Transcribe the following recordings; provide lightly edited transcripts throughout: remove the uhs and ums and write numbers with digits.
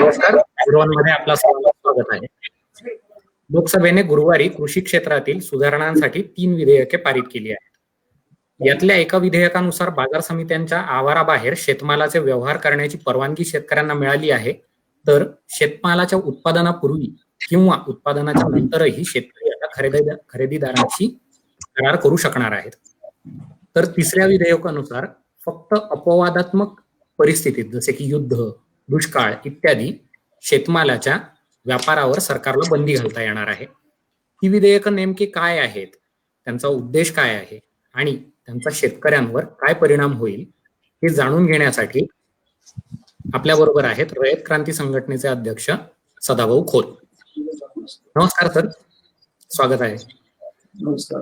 नमस्कार. मध्ये आपला स्वागत आहे. लोकसभेने गुरुवारी कृषी क्षेत्रातील सुधारणांसाठी 3 विधेयके पारित केली आहेत. यातल्या एका विधेयकानुसार बाजार समित्यांच्या आवाराबाहेर शेतमालाचे व्यवहार करण्याची परवानगी शेतकऱ्यांना मिळाली आहे, तर शेतमालाच्या उत्पादनापूर्वी किंवा उत्पादनाच्या नंतरही शेतकरी आता खरेदीदारांशी करार करू शकणार आहेत. तर तिसऱ्या विधेयकानुसार फक्त अपवादात्मक परिस्थितीत जसे की युद्ध, दुष्काळ इत्यादी शेतमालाच्या व्यापारावर सरकारला बंदी घालता येणार आहे. ही विधेयकं नेमकी काय आहेत, त्यांचा उद्देश काय आहे आणि त्यांचा शेतकऱ्यांवर काय परिणाम होईल हे जाणून घेण्यासाठी आपल्या बरोबर आहेत रयत क्रांती संघटनेचे अध्यक्ष सदाभाऊ खोत. नमस्कार सर, स्वागत आहे. नमस्कार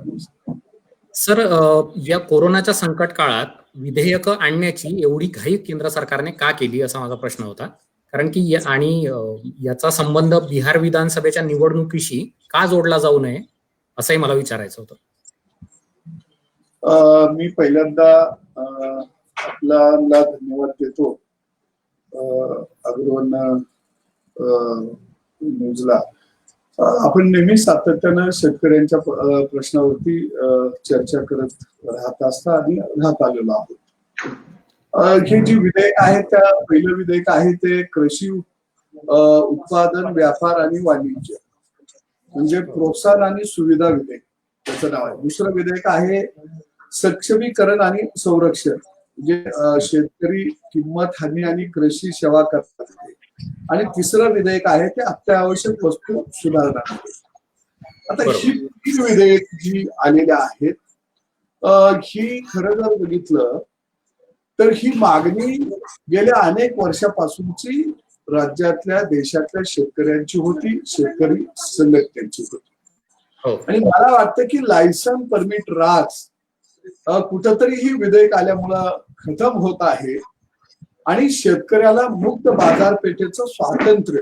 सर. या कोरोनाच्या संकट काळात विधेयकं आणण्याची एवढी घाई केंद्र सरकारने का केली असा माझा प्रश्न होता. कारण की याचा संबंध बिहार विधानसभेच्या निवडणुकीशी का जोडला जाऊ नये असंही मला विचारायचं होतं. मी पहिल्यांदा आपल्याला धन्यवाद देतो अग्रवन न्यूजला. आपण नेहमी सातत्यानं शेतकऱ्यांच्या प्रश्नावरती चर्चा करत राहत असता आणि राहत आलेलो आहोत. हे जी विधेयक आहे त्या पहिलं विधेयक आहे ते कृषी उत्पादन व्यापार आणि वाणिज्य म्हणजे प्रोत्साहन आणि सुविधा विधेयक त्याचं नाव आहे. दुसरं विधेयक आहे सक्षमीकरण आणि संरक्षण म्हणजे शेतकरी किंमत हमी आणि कृषी सेवा करतात. आणि तिसरं विधेयक आहे ते अत्यावश्यक वस्तू सुधारणा. आता ही तीन विधेयक जी आलेली आहेत ही खरं जर बघितलं तर ही मागणी गेल्या अनेक वर्षापासूनची राज्यातल्या देशातल्या शेतकऱ्यांची होती, शेतकरी संघटनेची होती. आणि मला वाटतं की लायसन परमिट राज कुठंतरी ही विधेयक आल्यामुळं खतम होत आहे आणि शेतकऱ्याला मुक्त बाजारपेठेचं स्वातंत्र्य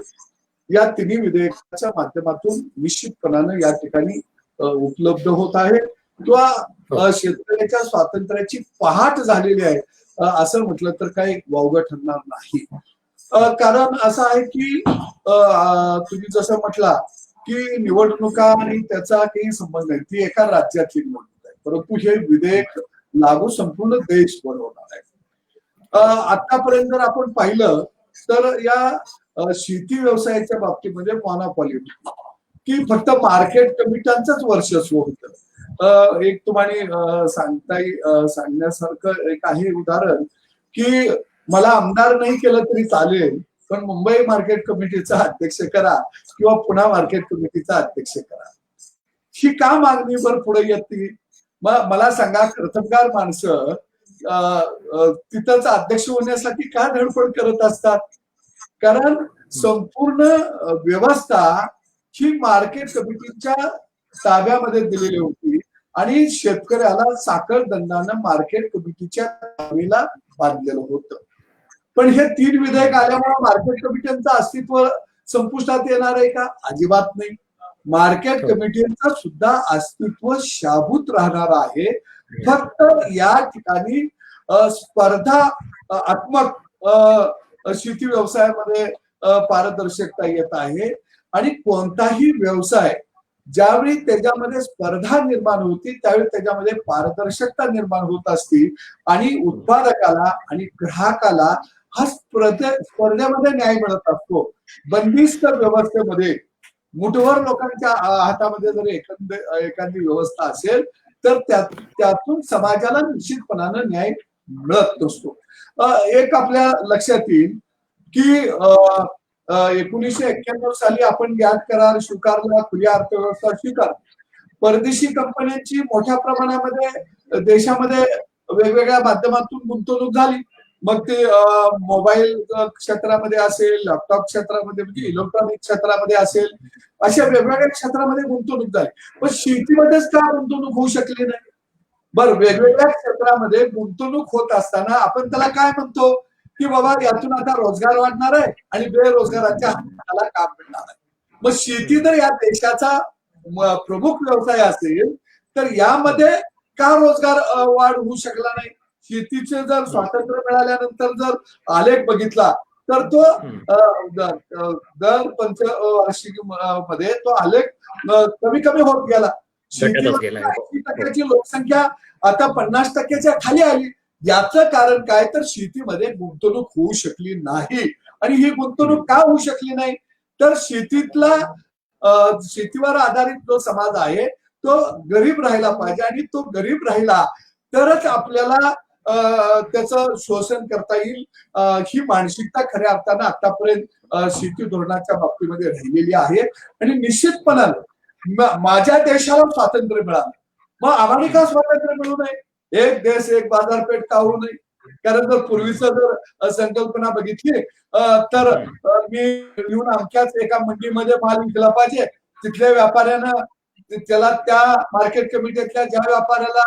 या तिन्ही विधेयकाच्या माध्यमातून निश्चितपणानं या ठिकाणी उपलब्ध होत आहे किंवा शेतकऱ्याच्या स्वातंत्र्याची पहाट झालेली आहे असं म्हटलं तर काही वावगं ठरणार नाही. कारण असं आहे की तुम्ही जसं म्हटला की निवडणुका आणि त्याचा काही संबंध नाही, ती एका राज्यातली निवडणूक आहे, परंतु हे विधेयक लागू संपूर्ण देश बनवणार आहे. आतापर्यंत जर आपण पाहिलं तर या शेती व्यवसायाच्या बाबतीमध्ये मोनोपॉली की फक्त मार्केट कमिट्यांचंच वर्चस्व होतं. एक तुम्हाला सांगण्यासारखं एक आहे उदाहरण की मला आमदार नाही केलं तरी चालेल पण मुंबई मार्केट कमिटीचा अध्यक्ष करा किंवा पुणे मार्केट कमिटीचा अध्यक्ष करा. ही का मागणी वर पुढे येते मला सांगा. कर्तबगार माणसं तिथंच अध्यक्ष होण्यासाठी का धडपड करत असतात? कारण संपूर्ण व्यवस्था ही मार्केट कमिटीच्या ताब्यामध्ये दिलेली होती आणि शेतकऱ्याला साखर दंडानं मार्केट कमिटीच्या ताब्याला बांधलेलं होतं. पण हे तीन विधेयक आल्यामुळे मार्केट कमिट्यांचं अस्तित्व संपुष्टात येणार आहे का? अजिबात नाही. मार्केट कमिटीचं सुद्धा अस्तित्व शाबूत राहणार आहे. फक्त या ठिकाणी स्पर्धात्मक शेती व्यवसायामध्ये पारदर्शकता येत आहे आणि कोणताही व्यवसाय ज्यावेळी त्याच्यामध्ये स्पर्धा निर्माण होती त्यावेळी त्याच्यामध्ये पारदर्शकता निर्माण होत असती आणि उत्पादकाला आणि ग्राहकाला हा स्पर्धेमध्ये न्याय मिळत असतो. बंदिस्त व्यवस्थेमध्ये मुठभर लोकांच्या हातामध्ये जर एखादी व्यवस्था असेल तर त्यातून समाजाला निश्चितपणानं न्याय मिळत नसतो. एक आपल्या लक्षात येईल की 1991 साली आपण गॅट करार स्वीकारला, खुली अर्थव्यवस्था स्वीकार. परदेशी कंपन्यांची मोठ्या प्रमाणामध्ये देशामध्ये वेगवेगळ्या माध्यमातून गुंतवणूक झाली. मग ते मोबाईल क्षेत्रामध्ये असेल, लॅपटॉप क्षेत्रामध्ये म्हणजे इलेक्ट्रॉनिक क्षेत्रामध्ये असेल, अशा वेगवेगळ्या क्षेत्रामध्ये गुंतवणूक झाली. पण शेतीमध्येच का गुंतवणूक होऊ शकली नाही? बरं, वेगवेगळ्या क्षेत्रामध्ये गुंतवणूक होत असताना आपण त्याला काय म्हणतो की बाबा यातून आता रोजगार वाढणार आहे आणि बेरोजगारांच्या हाताला काम मिळणार आहे. मग शेती जर या देशाचा प्रमुख व्यवसाय असेल तर यामध्ये का रोजगार वाढ होऊ शकला नाही? शेतीचे जर स्वातंत्र्य मिळाल्यानंतर जर आलेख बघितला तर तो दर पंचवार्षिक मध्ये तो आलेख कमी कमी होत गेला. घटतच गेला. 80% लोकसंख्या आता 50%च्या खाली आली. याचं कारण काय तर शेतीमध्ये गुंतवणूक होऊ शकली नाही. आणि ही गुंतवणूक का होऊ शकली नाही तर शेतीतला शेतीवर आधारित जो समाज आहे तो गरीब राहिला पाहिजे आणि तो गरीब राहिला तरच आपल्याला त्याचं शोषण करता येईल. ही मानसिकता खऱ्या अर्थानं आतापर्यंत शेती धोरणाच्या बाबतीमध्ये राहिलेली आहे. आणि निश्चितपणानं माझ्या देशाला स्वातंत्र्य मिळालं मग आम्हाला का स्वातंत्र्य मिळू नये. एक देश एक बाजारपेठ का होऊ नये. कारण जर पूर्वीचं जर संकल्पना बघितली तर मी येऊन अमक्याच एका मंडीमध्ये माल विकला पाहिजे. तिथल्या व्यापाऱ्यानं त्याला त्या मार्केट कमिटीतल्या ज्या व्यापाऱ्याला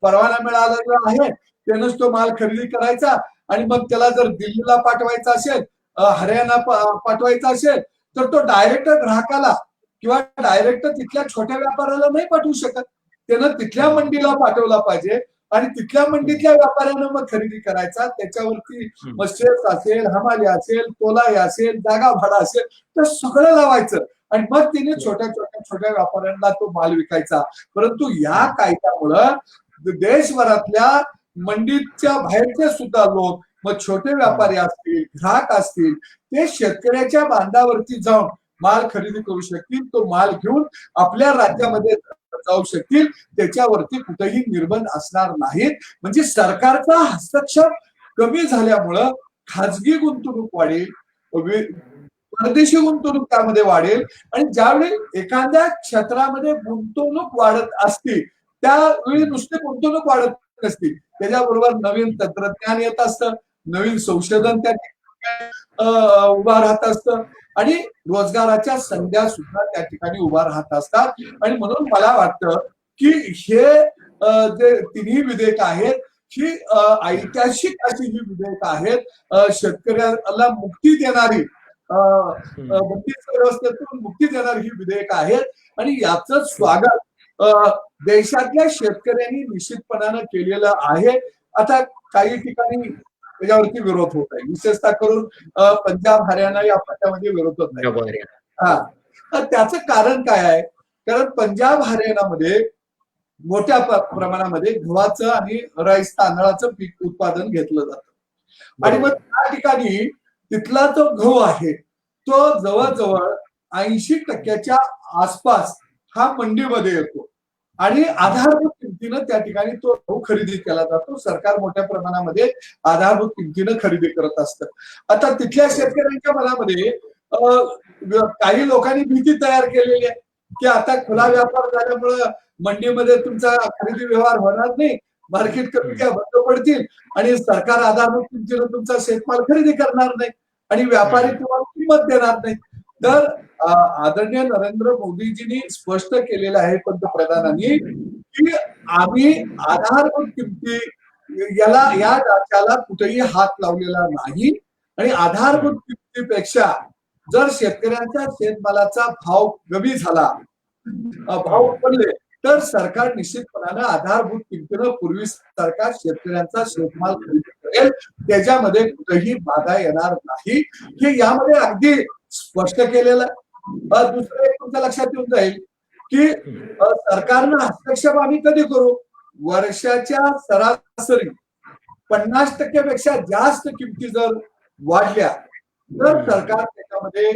परवाना मिळालेला आहे त्यानंच तो माल खरेदी करायचा. आणि मग त्याला जर दिल्लीला पाठवायचा असेल हरियाणा पाठवायचा असेल तर तो डायरेक्ट ग्राहकाला किंवा डायरेक्ट तिथल्या छोट्या व्यापाऱ्याला नाही पाठवू शकत. त्यानं तिथल्या मंडीला पाठवला पाहिजे आणि तिथल्या मंडीतल्या व्यापाऱ्यानं मग खरेदी करायचा. त्याच्यावरती मस्सेस असेल हमाली असेल तोलाई असेल जागा भाडा असेल तर सगळं लावायचं आणि मग तिने छोट्या व्यापाऱ्यांना तो माल विकायचा. परंतु या कायद्यामुळं देशभरातल्या मंडीच्या बाहेरचे सुद्धा लोक मग छोटे व्यापारी असतील ग्राहक असतील ते शेतकऱ्याच्या बांधावरती जाऊन माल खरेदी करू शकतील. तो माल घेऊन आपल्या राज्यामध्ये जाऊ शकतील. त्याच्यावरती कुठेही निर्बंध असणार नाहीत. म्हणजे सरकारचा हस्तक्षेप कमी झाल्यामुळं खाजगी गुंतवणूक वाढेल परदेशी गुंतवणूक त्यामध्ये वाढेल. आणि ज्यावेळी एखाद्या क्षेत्रामध्ये गुंतवणूक वाढत असते त्यावेळी नुसते गुंतवणूक वाढत नसते त्याच्याबरोबर नवीन तंत्रज्ञान येत असतं नवीन संशोधन त्या उभा राहत असतं आणि रोजगाराच्या संध्या सुद्धा त्या ठिकाणी उभा राहत असतात. आणि म्हणून मला वाटतं की हे जे तिन्ही विधेयक आहेत ही ऐतिहासिक अशी ही विधेयक आहेत. शेतकऱ्याला मुक्ती देणारी बंदिस्त व्यवस्थेतून मुक्ती देणारी ही विधेयक आहेत. आणि याचं स्वागत देशातल्या शेतकऱ्यांनी निश्चितपणानं केलेलं आहे. आता काही ठिकाणी त्याच्यावरती विरोध होत आहे विशेषतः करून पंजाब हरियाणा या पट्ट्यामध्ये विरोध होत नाही. तर त्याचं कारण काय आहे कारण पंजाब हरियाणामध्ये मोठ्या प्रमाणामध्ये गव्हाचं आणि राईस तांदळाचं पीक उत्पादन घेतलं जातं. आणि मग त्या ठिकाणी तिथला जो गहू आहे तो जवळजवळ 80% आसपास हा मंडीमध्ये येतो आणि आधारभूत किमतीनं त्या ठिकाणी तो गहू खरेदी केला जातो. सरकार मोठ्या प्रमाणामध्ये आधारभूत किमतीनं खरेदी करत असतं. आता तिथल्या शेतकऱ्यांच्या मनामध्ये काही लोकांनी भीती तयार केलेली आहे की आता खुला व्यापार झाल्यामुळं मंडीमध्ये तुमचा खरेदी व्यवहार होणार नाही मार्केट कमिट्या बंद पडतील आणि सरकार आधारभूत किमतीनं तुमचा शेतमाल खरेदी करणार नाही आणि व्यापारी तुम्हाला किंमत देणार नाही. तर आदरणीय नरेंद्र मोदीजींनी स्पष्ट केलेलं आहे पंतप्रधानांनी की आम्ही आधारभूत किमती या राज्याला कुठेही हात लावलेला नाही आणि आधारभूत किमतीपेक्षा जर शेतकऱ्यांच्या शेतमालाचा भाव कमी झाला भाव पडले तर सरकार निश्चितपणानं आधारभूत किमतीनं पूर्वी सरकार शेतकऱ्यांचा शेतमाल खरेदी करेल त्याच्यामध्ये कुठेही बाधा येणार नाही हे यामध्ये अगदी स्पष्ट केलेलं. दुसरं एक तुमच्या लक्षात येऊन जाईल की सरकारनं हस्तक्षेप आम्ही कधी करू वर्षाच्या सरासरी 50% पेक्षा जास्त किमती जर वाढल्या तर सरकार त्याच्यामध्ये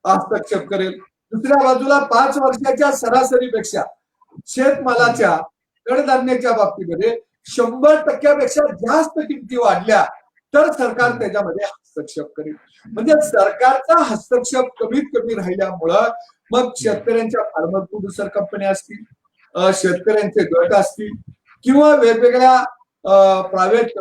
हस्तक्षेप करेल. दुसऱ्या बाजूला 5 वर्षाच्या सरासरीपेक्षा शेतमालाच्या कडधान्याच्या बाबतीमध्ये 100% पेक्षा जास्त किमती वाढल्या तर सरकार त्याच्यामध्ये हस्तक्षेप करेल. म्हणजे सरकारचा हस्तक्षेप कमीत कमी राहिल्यामुळं मग शेतकऱ्यांच्या फार्मर प्रोड्युसर कंपन्या असतील शेतकऱ्यांचे गट असतील किंवा वेगवेगळ्या प्रायव्हेट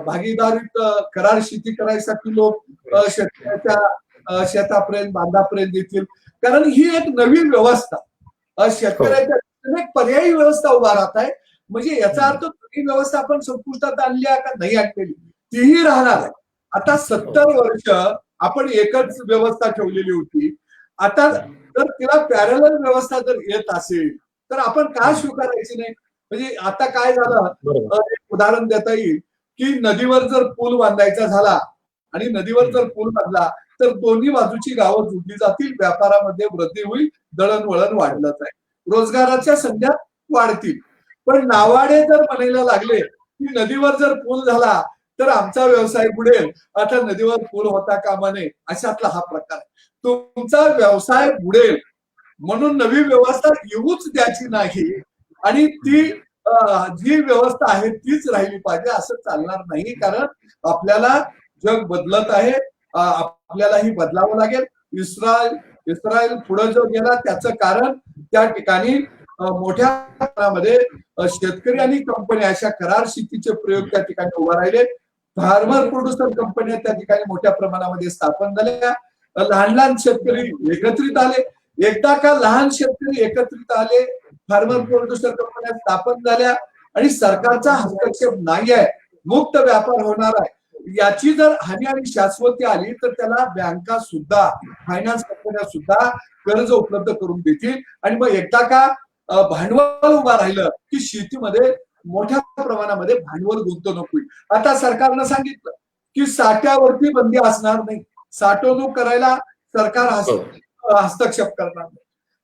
भागीदारीत करार शेती करायसाठी लोक शेतकऱ्याच्या शेतापर्यंत बांधापर्यंत येतील. कारण ही एक नवीन व्यवस्था शेतकऱ्याच्या एक पर्यायी व्यवस्था उभा राहत आहे. म्हणजे याचा अर्थ ही व्यवस्था आपण संपुष्टात आणली आहे का नाही आणलेली तीही राहणार आहे. आता 70 वर्ष आपण एकच व्यवस्था ठेवलेली होती. आता जर तिला पॅरलल व्यवस्था जर येत असेल तर आपण का स्वीकारायची नाही. म्हणजे आता काय झालं एक उदाहरण देता येईल की नदीवर जर पूल बांधायचा झाला आणि नदीवर जर पूल बांधला तर दोन्ही बाजूची गावं जोडली जातील, व्यापारामध्ये वृद्धी होईल, दळणवळण वाढलं जाईल, रोजगाराच्या संध्या वाढतील. पण नावाडे जर म्हणायला लागले की नदीवर जर पूल झाला तर आमचा व्यवसाय बुडेल, आता नदीवर पूल होता कामा नये, अशातला हा प्रकार आहे. तुमचा व्यवसाय बुडेल म्हणून नवी व्यवस्था येऊच द्यायची नाही आणि ती जी व्यवस्था आहे तीच राहिली पाहिजे, असं चालणार नाही. कारण आपल्याला जग बदलत आहे, आपल्यालाही बदलावं लागेल. इस्रायल पुढे जो गेला त्याचं कारण त्या ठिकाणी मोठ्या प्रमाणामध्ये शेतकरी आणि कंपन्या अशा करार शेतीचे प्रयोग त्या ठिकाणी उभा राहिले. फार्मर प्रोड्युसर कंपन्या त्या ठिकाणी मोठ्या प्रमाणामध्ये स्थापन झाल्या. लहान लहान शेतकरी एकत्रित आले. एकदा का लहान शेतकरी एकत्रित आले, फार्मर प्रोड्युसर कंपन्या स्थापन झाल्या आणि सरकारचा हस्तक्षेप नाही आहे, मुक्त व्यापार होणार आहे, याची जर हानी आणि शाश्वती आली तर त्याला बँका सुद्धा, फायनान्स कंपन्या सुद्धा कर्ज उपलब्ध करून देतील. आणि मग एकदा का भांडवल उभा राहिलं की शेतीमध्ये मोठ्या प्रमाणामध्ये भांडवल गुंतवणूक होईल. आता सरकारनं सांगितलं की साठ्यावरती बंदी असणार नाही, साठवणूक करायला सरकार हस्तक्षेप करणार नाही.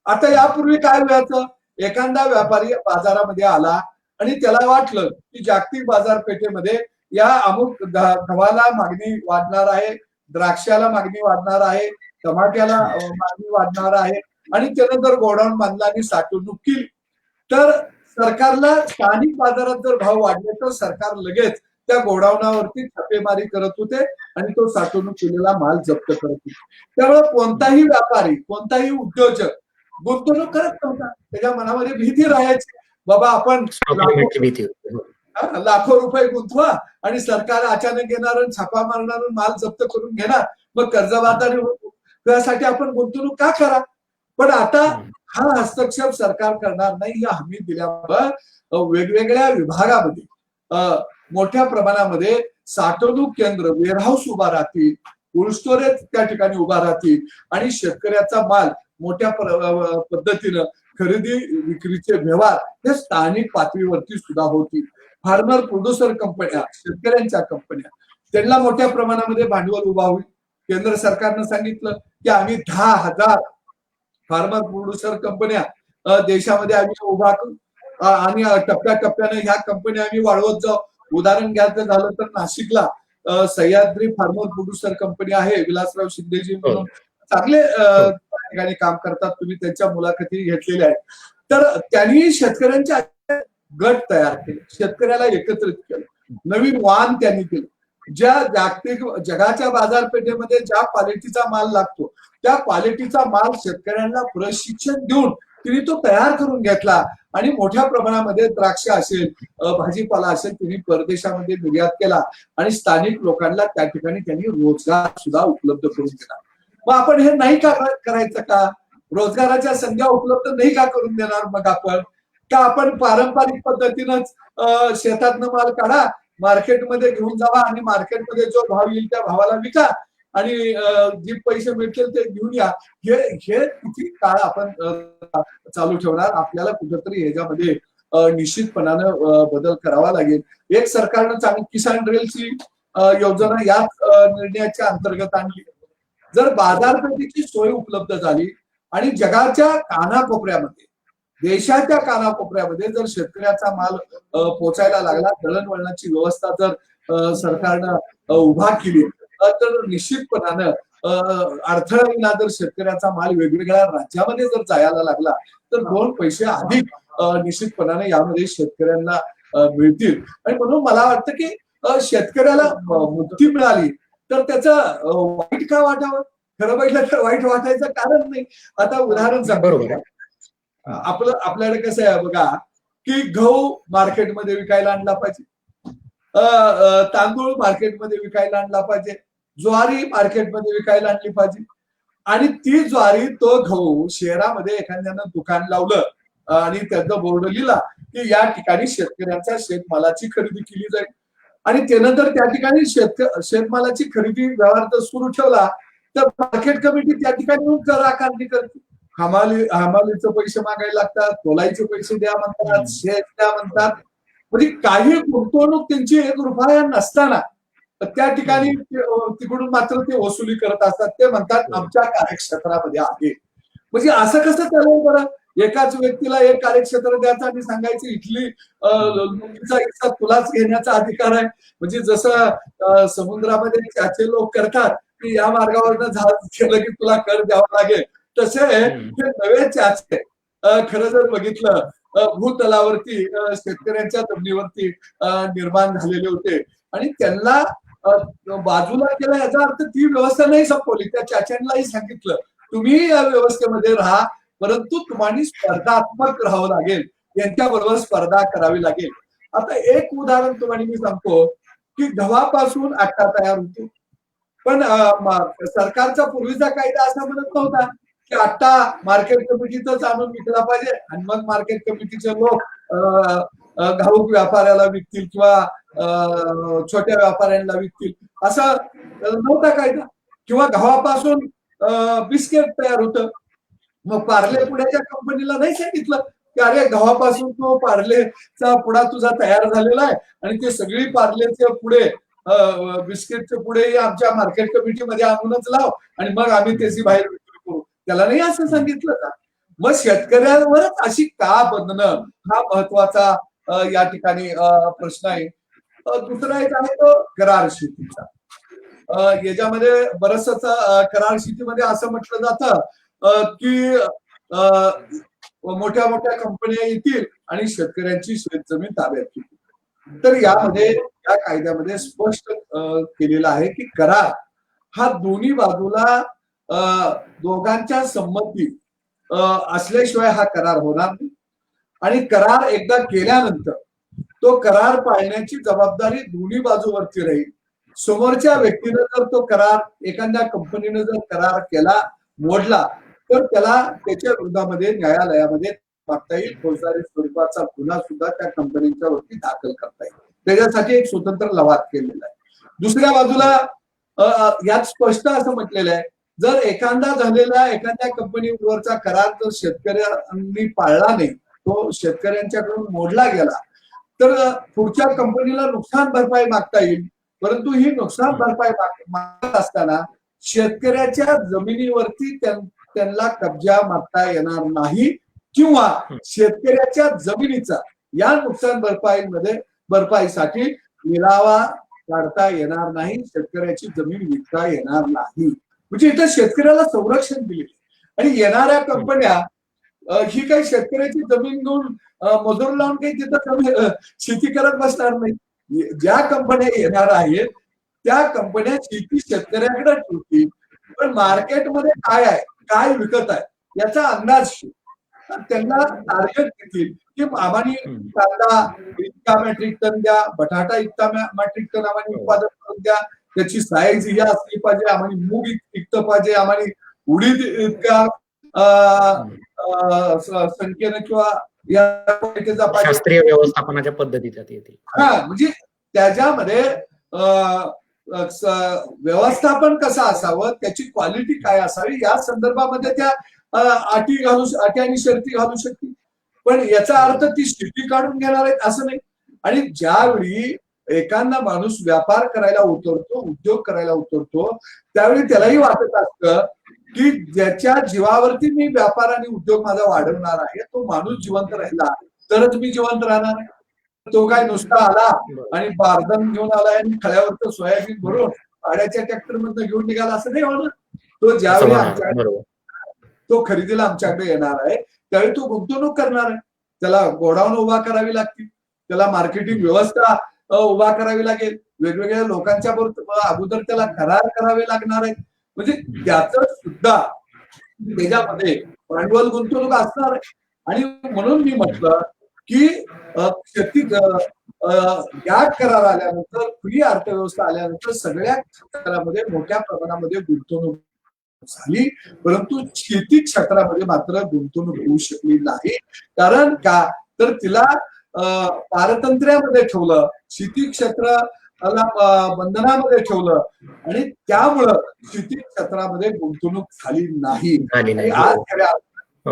आता यापूर्वी काय व्हायचं, एखादा व्यापारी बाजारामध्ये आला आणि त्याला वाटलं की जागतिक बाजारपेठेमध्ये या अमुक गव्हाला मागणी वाढणार आहे, द्राक्षाला मागणी वाढणार आहे, टमाट्याला मागणी वाढणार आहे आणि त्यानं जर गोडाऊन बांधला आणि साठवणूक केली तर सरकारला स्थानिक बाजारात जर भाव वाढले तर सरकार लगेच त्या गोडाऊनावरती छापेमारी करत होते आणि तो साठवणूक केलेला माल जप्त करत होते. त्यामुळे कोणताही व्यापारी, कोणताही उद्योजक गुंतवणूक करत नव्हता. त्याच्या मनामध्ये भीती राहायची, बाबा आपण लाखो रुपये गुंतवा आणि सरकार अचानक येणार, छापा मारणार, माल जप्त करून घेणार, मग कर्जबाजारी होतो, त्यासाठी आपण गुंतवणूक का करा. पण आता हा हस्तक्षेप सरकार करणार नाही या हमी दिल्यामुळे वेगवेगळ्या विभागामध्ये मोठ्या प्रमाणामध्ये साठवणूक केंद्र, वेअरहाऊस उभा राहतील, कोल्ड स्टोरेज त्या ठिकाणी उभा राहतील आणि शेतकऱ्याचा माल मोठ्या पद्धतीनं खरेदी विक्रीचे व्यवहार हे स्थानिक पातळीवरती सुद्धा होतील. फार्मर प्रोड्युसर कंपन्या, शेतकऱ्यांच्या कंपन्या, त्यांना मोठ्या प्रमाणामध्ये भांडवल उभा होईल. केंद्र सरकारनं सांगितलं की आम्ही 10,000 फार्मर प्रोड्युसर कंपन्या देशामध्ये आम्ही उभा करू आणि टप्प्याटप्प्याने ह्या कंपन्या आम्ही वाढवत जाऊ. उदाहरण घ्यायचं झालं तर नाशिकला सह्याद्री फार्मर प्रोड्युसर कंपनी आहे, विलासराव शिंदेजी म्हणून चांगले ठिकाणी काम करतात, तुम्ही त्यांच्या मुलाखती घेतलेल्या आहेत. तर त्यांनी शेतकऱ्यांच्या गट तयार केले, शेतकऱ्याला एकत्रित केलं, नवीन वाण त्यांनी केलं. ज्या जागतिक जगाच्या बाजारपेठेमध्ये ज्या क्वालिटीचा माल लागतो त्या क्वालिटीचा माल शेतकऱ्यांना प्रशिक्षण देऊन तिने तो तयार करून घेतला आणि मोठ्या प्रमाणामध्ये द्राक्ष असेल, भाजीपाला असेल, तिने परदेशामध्ये निर्यात केला आणि स्थानिक लोकांना त्या ठिकाणी त्यांनी रोजगार सुद्धा उपलब्ध करून दिला. मग आपण हे नाही का करायचं का, रोजगाराच्या संध्या उपलब्ध नाही का करून देणार मग आपण पारंपरिक पद्धतीनंच शेतातनं माल काढा, मार्केटमध्ये घेऊन जावा आणि मार्केटमध्ये जो भाव येईल त्या भावाला विका आणि जे पैसे मिळतील ते घेऊन या, हे किती काळ आपण चालू ठेवणार. आपल्याला कुठेतरी ह्याच्यामध्ये निश्चितपणानं बदल करावा लागेल. एक सरकारनं चांगली किसान रेलची योजना याच निर्णयाच्या अंतर्गत आणली. जर बाजारपेठेची सोय उपलब्ध झाली आणि जगाच्या कानाकोपऱ्यामध्ये, देशाच्या कानाकोपऱ्यामध्ये जर शेतकऱ्याचा माल पोचायला लागला, दळणवळणाची व्यवस्था जर सरकारनं उभा केली तर निश्चितपणानं अडथळा जर शेतकऱ्याचा माल वेगवेगळ्या राज्यामध्ये जर जायला लागला तर 2 पैसे अधिक निश्चितपणाने यामध्ये शेतकऱ्यांना मिळतील. आणि म्हणून मला वाटतं की शेतकऱ्याला मुक्ती मिळाली तर त्याचं वाईट का वाटावं, खरं बघितलं तर वाईट वाटायचं कारण नाही. आता उदाहरण सांगतो, आपल्याकडे कसं आहे बघा की गहू मार्केटमध्ये विकायला आणला पाहिजे, तांदूळ मार्केटमध्ये विकायला आणला पाहिजे, ज्वारी मार्केटमध्ये विकायला आणली पाहिजे आणि ती ज्वारी, तो गहू शहरामध्ये एखाद्यानं दुकान लावलं आणि त्याचं बोर्ड लिहिला की या ठिकाणी शेतकऱ्यांच्या शेतमालाची खरेदी केली जाईल आणि त्यानंतर त्या ठिकाणी शेतमालाची खरेदी व्यवहार जर सुरू ठेवला तर मार्केट कमिटी त्या ठिकाणी कर आकारणी करते. हमालीचे पैसे मागायला लागतात, तोलाईचे पैसे द्या म्हणतात, शेत द्या म्हणतात. म्हणजे काही गुंतवणूक त्यांची 1 रुपया नसताना त्या ठिकाणी तिकडून मात्र ते वसुली करत असतात. ते म्हणतात आमच्या कार्यक्षेत्रामध्ये आहे. म्हणजे असं कसं चालेल बरं? एकाच व्यक्तीला एक कार्यक्षेत्र द्यायचं आणि सांगायचं इथली लुटीचा हिस्सा तुलाच घेण्याचा अधिकार आहे. म्हणजे जसं समुद्रामध्ये त्याचे लोक करतात की या मार्गावरनं जहाज केलं की तुला कर द्यावा लागेल, तसे हे नवे चाचे खरं जर बघितलं भूतलावरती शेतकऱ्यांच्या जमिनीवरती निर्माण झालेले होते आणि त्यांना बाजूला केलं याचा अर्थ ती व्यवस्था नाही संपवली. त्या चाच्यांनाही सांगितलं तुम्ही या व्यवस्थेमध्ये राहा, परंतु तुम्हाला स्पर्धात्मक राहावं लागेल, यांच्याबरोबर स्पर्धा करावी लागेल. आता एक उदाहरण तुम्हाला मी सांगतो की गव्हापासून आटा तयार होतो, पण सरकारचा पूर्वीचा कायदा असा म्हणत नव्हता की आटा मार्केट कमिटीतच आणून विकला पाहिजे आणि मग मार्केट कमिटीचे लोक घाऊक व्यापाऱ्याला विकतील किंवा छोट्या व्यापाऱ्यांना विकतील, असं नव्हता कायदा. किंवा गव्हापासून बिस्किट तयार होतं, मग पार्ले पुण्याच्या कंपनीला नाही सांगितलं की अरे गव्हापासून तो पार्लेचा पुडा तुझा तयार झालेला आहे आणि ते सगळी पार्लेचे पुढे बिस्किटचे पुढे आमच्या मार्केट कमिटीमध्ये आणूनच लाव आणि मग आम्ही त्याची बाहेर विक्री करू. त्याला नाही असं सांगितलं का? मग शेतकऱ्यांवरच अशी का बंधनं, हा महत्वाचा या ठिकाणी प्रश्न आहे. दुसरा एक आहे तो करार शेतीचा. याच्यामध्ये बरचस करार शेतीमध्ये असं म्हटलं जातं की मोठ्या मोठ्या कंपन्या येतील आणि शेतकऱ्यांची शेतजमीन ताब्यात घेतील. तर यामध्ये या कायद्यामध्ये स्पष्ट केलेलं आहे की करार हा दोन्ही बाजूला दोघांच्या संमती असल्याशिवाय हा करार होणार नाही आणि करार एकदा केल्यानंतर तो करार पाळण्याची जबाबदारी दोन्ही बाजूवरती राहील. समोरच्या व्यक्तीनं जर तो करार, एखाद्या कंपनीनं जर करार केला, मोडला, तर त्याला त्याच्या विरोधामध्ये न्यायालयामध्ये मागता येईल. फौजदारी स्वरूपाचा गुन्हा सुद्धा त्या कंपनीच्या वरती दाखल करता येईल. त्याच्यासाठी एक स्वतंत्र लवाद केलेला आहे. दुसऱ्या बाजूला यात स्पष्ट असं म्हटलेलं आहे जर एखादा झालेला एखाद्या कंपनीवरचा करार जर शेतकऱ्यांनी पाळला नाही, तो शेतकऱ्यांच्याकडून मोडला गेला, तर पुढच्या कंपनीला नुकसान भरपाई मागता येईल. परंतु ही नुकसान भरपाई मागत असताना शेतकऱ्याच्या जमिनीवरती त्यांना कब्जा मागता येणार नाही किंवा शेतकऱ्याच्या जमिनीचा या नुकसान भरपाईसाठी निलावा काढता येणार नाही, शेतकऱ्याची जमीन विकता येणार नाही. म्हणजे इथं शेतकऱ्याला संरक्षण दिले आणि येणाऱ्या कंपन्या ही काही शेतकऱ्याची जमीन घेऊन मजूर लावून काही तिथं शेती करत बसणार नाही. ज्या कंपन्या येणार आहेत त्या कंपन्या शेती शेतकऱ्याकडे ठेवतील, पण मार्केटमध्ये काय आहे, काय विकत आहे याचा अंदाज त्यांना टार्गेट देतील की आम्हाला कांदा इतका मेट्रिक टन द्या, बटाटा इतका मेट्रिक टन आम्हाला उत्पादन करून द्या, त्याची साईज ही असली पाहिजे, आम्हाला मूग इतकं पाहिजे, आम्हाला उडीद इतका संख्येनं किंवा या शास्त्रीय व्यवस्थापनाच्या पद्धतीत येते. हा, म्हणजे त्याच्यामध्ये व्यवस्थापन कसं असावं, त्याची क्वालिटी काय असावी या संदर्भामध्ये त्या अटी आणि शर्ती घालू शकतील. पण याचा अर्थ ती शेती काढून घेणार आहेत असं नाही. आणि ज्यावेळी एखादा माणूस व्यापार करायला उतरतो, उद्योग करायला उतरतो, त्यावेळी त्यालाही वाटत असतं की ज्याच्या जीवावरती मी व्यापार आणि उद्योग माझा वाढवणार आहे तो माणूस जिवंत राहिला तरच मी जिवंत राहणार आहे. तो काय नुसता आला आणि बारदन घेऊन आला आणि खळ्यावरचं सोयाबीन भरून भाड्याच्या ट्रॅक्टर मधनं घेऊन निघाला असं नाही होणार. तो ज्यावेळी आमच्याकडे तो खरेदीला आमच्याकडे येणार आहे त्यावेळी तो गुंतवणूक करणार आहे. त्याला गोडाऊन उभा करावी लागतील, त्याला मार्केटिंग व्यवस्था उभा करावी लागेल, वेगवेगळ्या लोकांच्या अगोदर त्याला करार करावे लागणार आहेत. म्हणजे त्याचं सुद्धा त्याच्यामध्ये भांडवल गुंतवणूक असणार आहे. आणि म्हणून मी म्हटलं की शेती या करार आल्यानंतर, खुली अर्थव्यवस्था आल्यानंतर सगळ्या क्षेत्रामध्ये मोठ्या प्रमाणामध्ये गुंतवणूक झाली, परंतु शेती क्षेत्रामध्ये मात्र गुंतवणूक होऊ शकली नाही. कारण का तर तिला पारतंत्र्यामध्ये ठेवलं, शेती क्षेत्राला बंधनामध्ये ठेवलं आणि त्यामुळं शेती क्षेत्रामध्ये गुंतवणूक झाली नाही. आज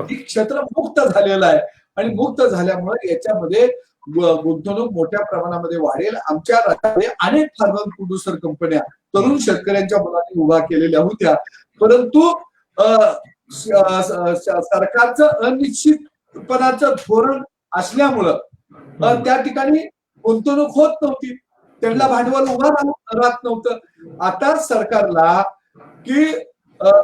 क्षेत्र मुक्त झालेलं आहे आणि मुक्त झाल्यामुळे याच्यामध्ये गुंतवणूक मोठ्या प्रमाणामध्ये वाढेल. आमच्या राज्यामध्ये अनेक फार्मर प्रोड्युसर कंपन्या तरुण शेतकऱ्यांच्या मुलांनी उभा केलेल्या होत्या, परंतु सरकारचं अनिश्चितपणाचं धोरण असल्यामुळं त्या ठिकाणी गुंतवणूक होत नव्हती, त्यांना भांडवल उभा राहत नव्हतं. आता सरकारला की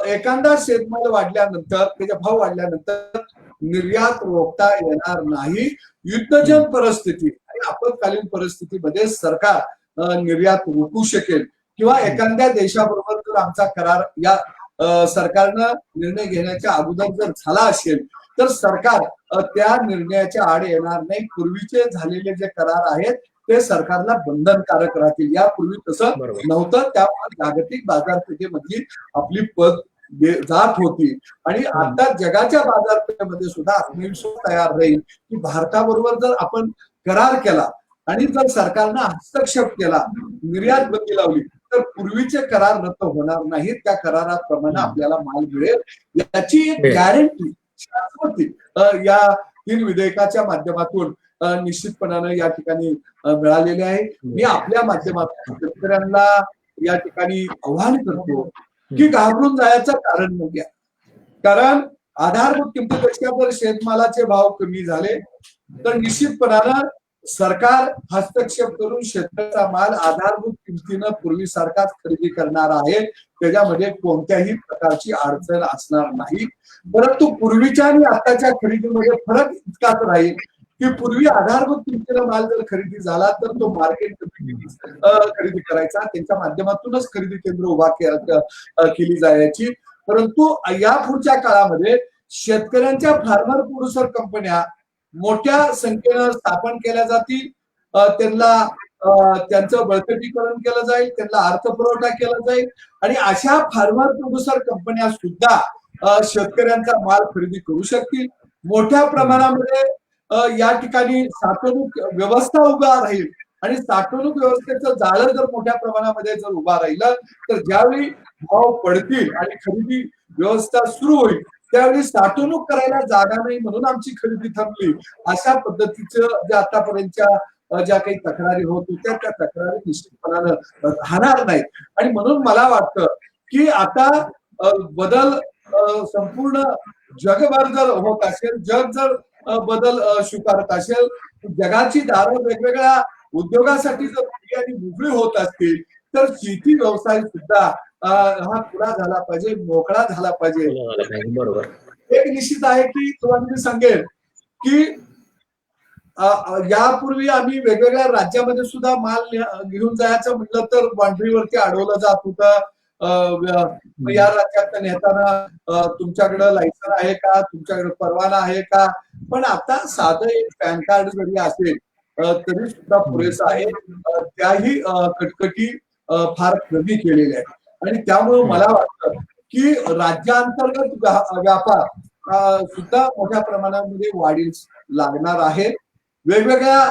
एखादा शेतमाल वाढल्यानंतर, त्याचा भाव वाढल्यानंतर निर्यात रोखता येणार नाही. युद्धजन परिस्थिती आणि आपत्कालीन परिस्थितीमध्ये सरकार निर्यात रोखू शकेल, किंवा एखाद्या देशाबरोबर जर आमचा करार या सरकारनं निर्णय घेण्याच्या अगोदर जर झाला असेल तर सरकार त्या निर्णयाच्या आड येणार नाही. पूर्वीचे झालेले जे करार आहेत ते सरकारला बंधनकारक राहतील. यापूर्वी तसं नव्हतं, त्यामुळे जागतिक बाजारपेठेमधली आपली पत जात होती. आणि आता जगाच्या बाजारपेठेमध्ये सुद्धा आत्मविश्वास तयार राहील की भारताबरोबर जर आपण करार केला आणि जर सरकारनं हस्तक्षेप केला, निर्यात बंदी लावली, तर पूर्वीचे करार रद्द होणार नाहीत. त्या कराराप्रमाणे आपल्याला माल मिळेल याची एक गॅरंटी शाश्वती या 3 विधेयकाच्या माध्यमातून निश्चितपणानं या ठिकाणी मिळालेले आहे. मी आपल्या माध्यमातून शेतकऱ्यांना या ठिकाणी आव्हान करतो की घाबरून जायचं कारण नाही. कारण आधारभूत किमतीपेक्षा जर शेतमालाचे भाव कमी झाले तर निश्चितपणानं सरकार हस्तक्षेप करून शेतकऱ्याचा माल आधारभूत किमतीनं पूर्वीसारखाच खरेदी करणार आहे. त्याच्यामध्ये कोणत्याही प्रकारची अडचण असणार नाही. परंतु पूर्वीच्या आणि आताच्या खरेदीमध्ये फरक इतकाच राहील की पूर्वी आधारभूत किमतीनं माल जर खरेदी झाला तर तो मार्केट खरेदी करायचा, त्यांच्या माध्यमातूनच खरेदी केंद्र उभा केली जायची. परंतु या पुढच्या काळामध्ये शेतकऱ्यांच्या फार्मर प्रोड्युसर कंपन्या मोठ्या संख्येनं स्थापन केल्या जातील. त्यांचं बळकटीकरण केलं जाईल, त्यांना अर्थपुरवठा केला जाईल आणि अशा फार्मर प्रोड्युसर कंपन्या सुद्धा शेतकऱ्यांचा माल खरेदी करू शकतील. मोठ्या प्रमाणामध्ये या ठिकाणी साठवणूक व्यवस्था उभा राहील आणि साठवणूक व्यवस्थेचं जाळं जर मोठ्या प्रमाणामध्ये जर उभा राहिलं तर ज्यावेळी भाव पडतील आणि खरेदी व्यवस्था सुरू होईल त्यावेळी साठवणूक करायला जागा नाही म्हणून आमची खरेदी थांबली, अशा पद्धतीचं ज्या आतापर्यंतच्या ज्या काही तक्रारी होत होत्या त्या तक्रारी निश्चितपणानं राहणार नाहीत. आणि म्हणून मला वाटतं की आता बदल संपूर्ण जगभर जर होत असेल, जग जर बदल स्वीकारत असेल, जगाची दारं वेगवेगळ्या उद्योगासाठी जर खुली आणि मोकळी होत असतील तर शेती व्यवसाय सुद्धा हा खुला झाला पाहिजे, मोकळा झाला पाहिजे. बरोबर. एक निश्चित आहे की तुम्हाला मी सांगेन की यापूर्वी आम्ही वेगवेगळ्या राज्यामध्ये सुद्धा माल घेऊन जायचं म्हटलं तर बाउंड्रीवरती अडवलं जात होतं. या राज्यात नेताना तुमच्याकडे लायसन आहे का, तुमच्याकडे परवाना आहे का, पण आता साधं एक पॅन कार्ड जरी असेल तरी सुद्धा पुरेसं आहे. त्याही कटकटी फार कमी केलेल्या आहेत आणि त्यामुळे मला वाटतं की राज्यांतर्गत व्यापार सुद्धा मोठ्या प्रमाणामध्ये वाढीस लागणार आहे. वेगवेगळ्या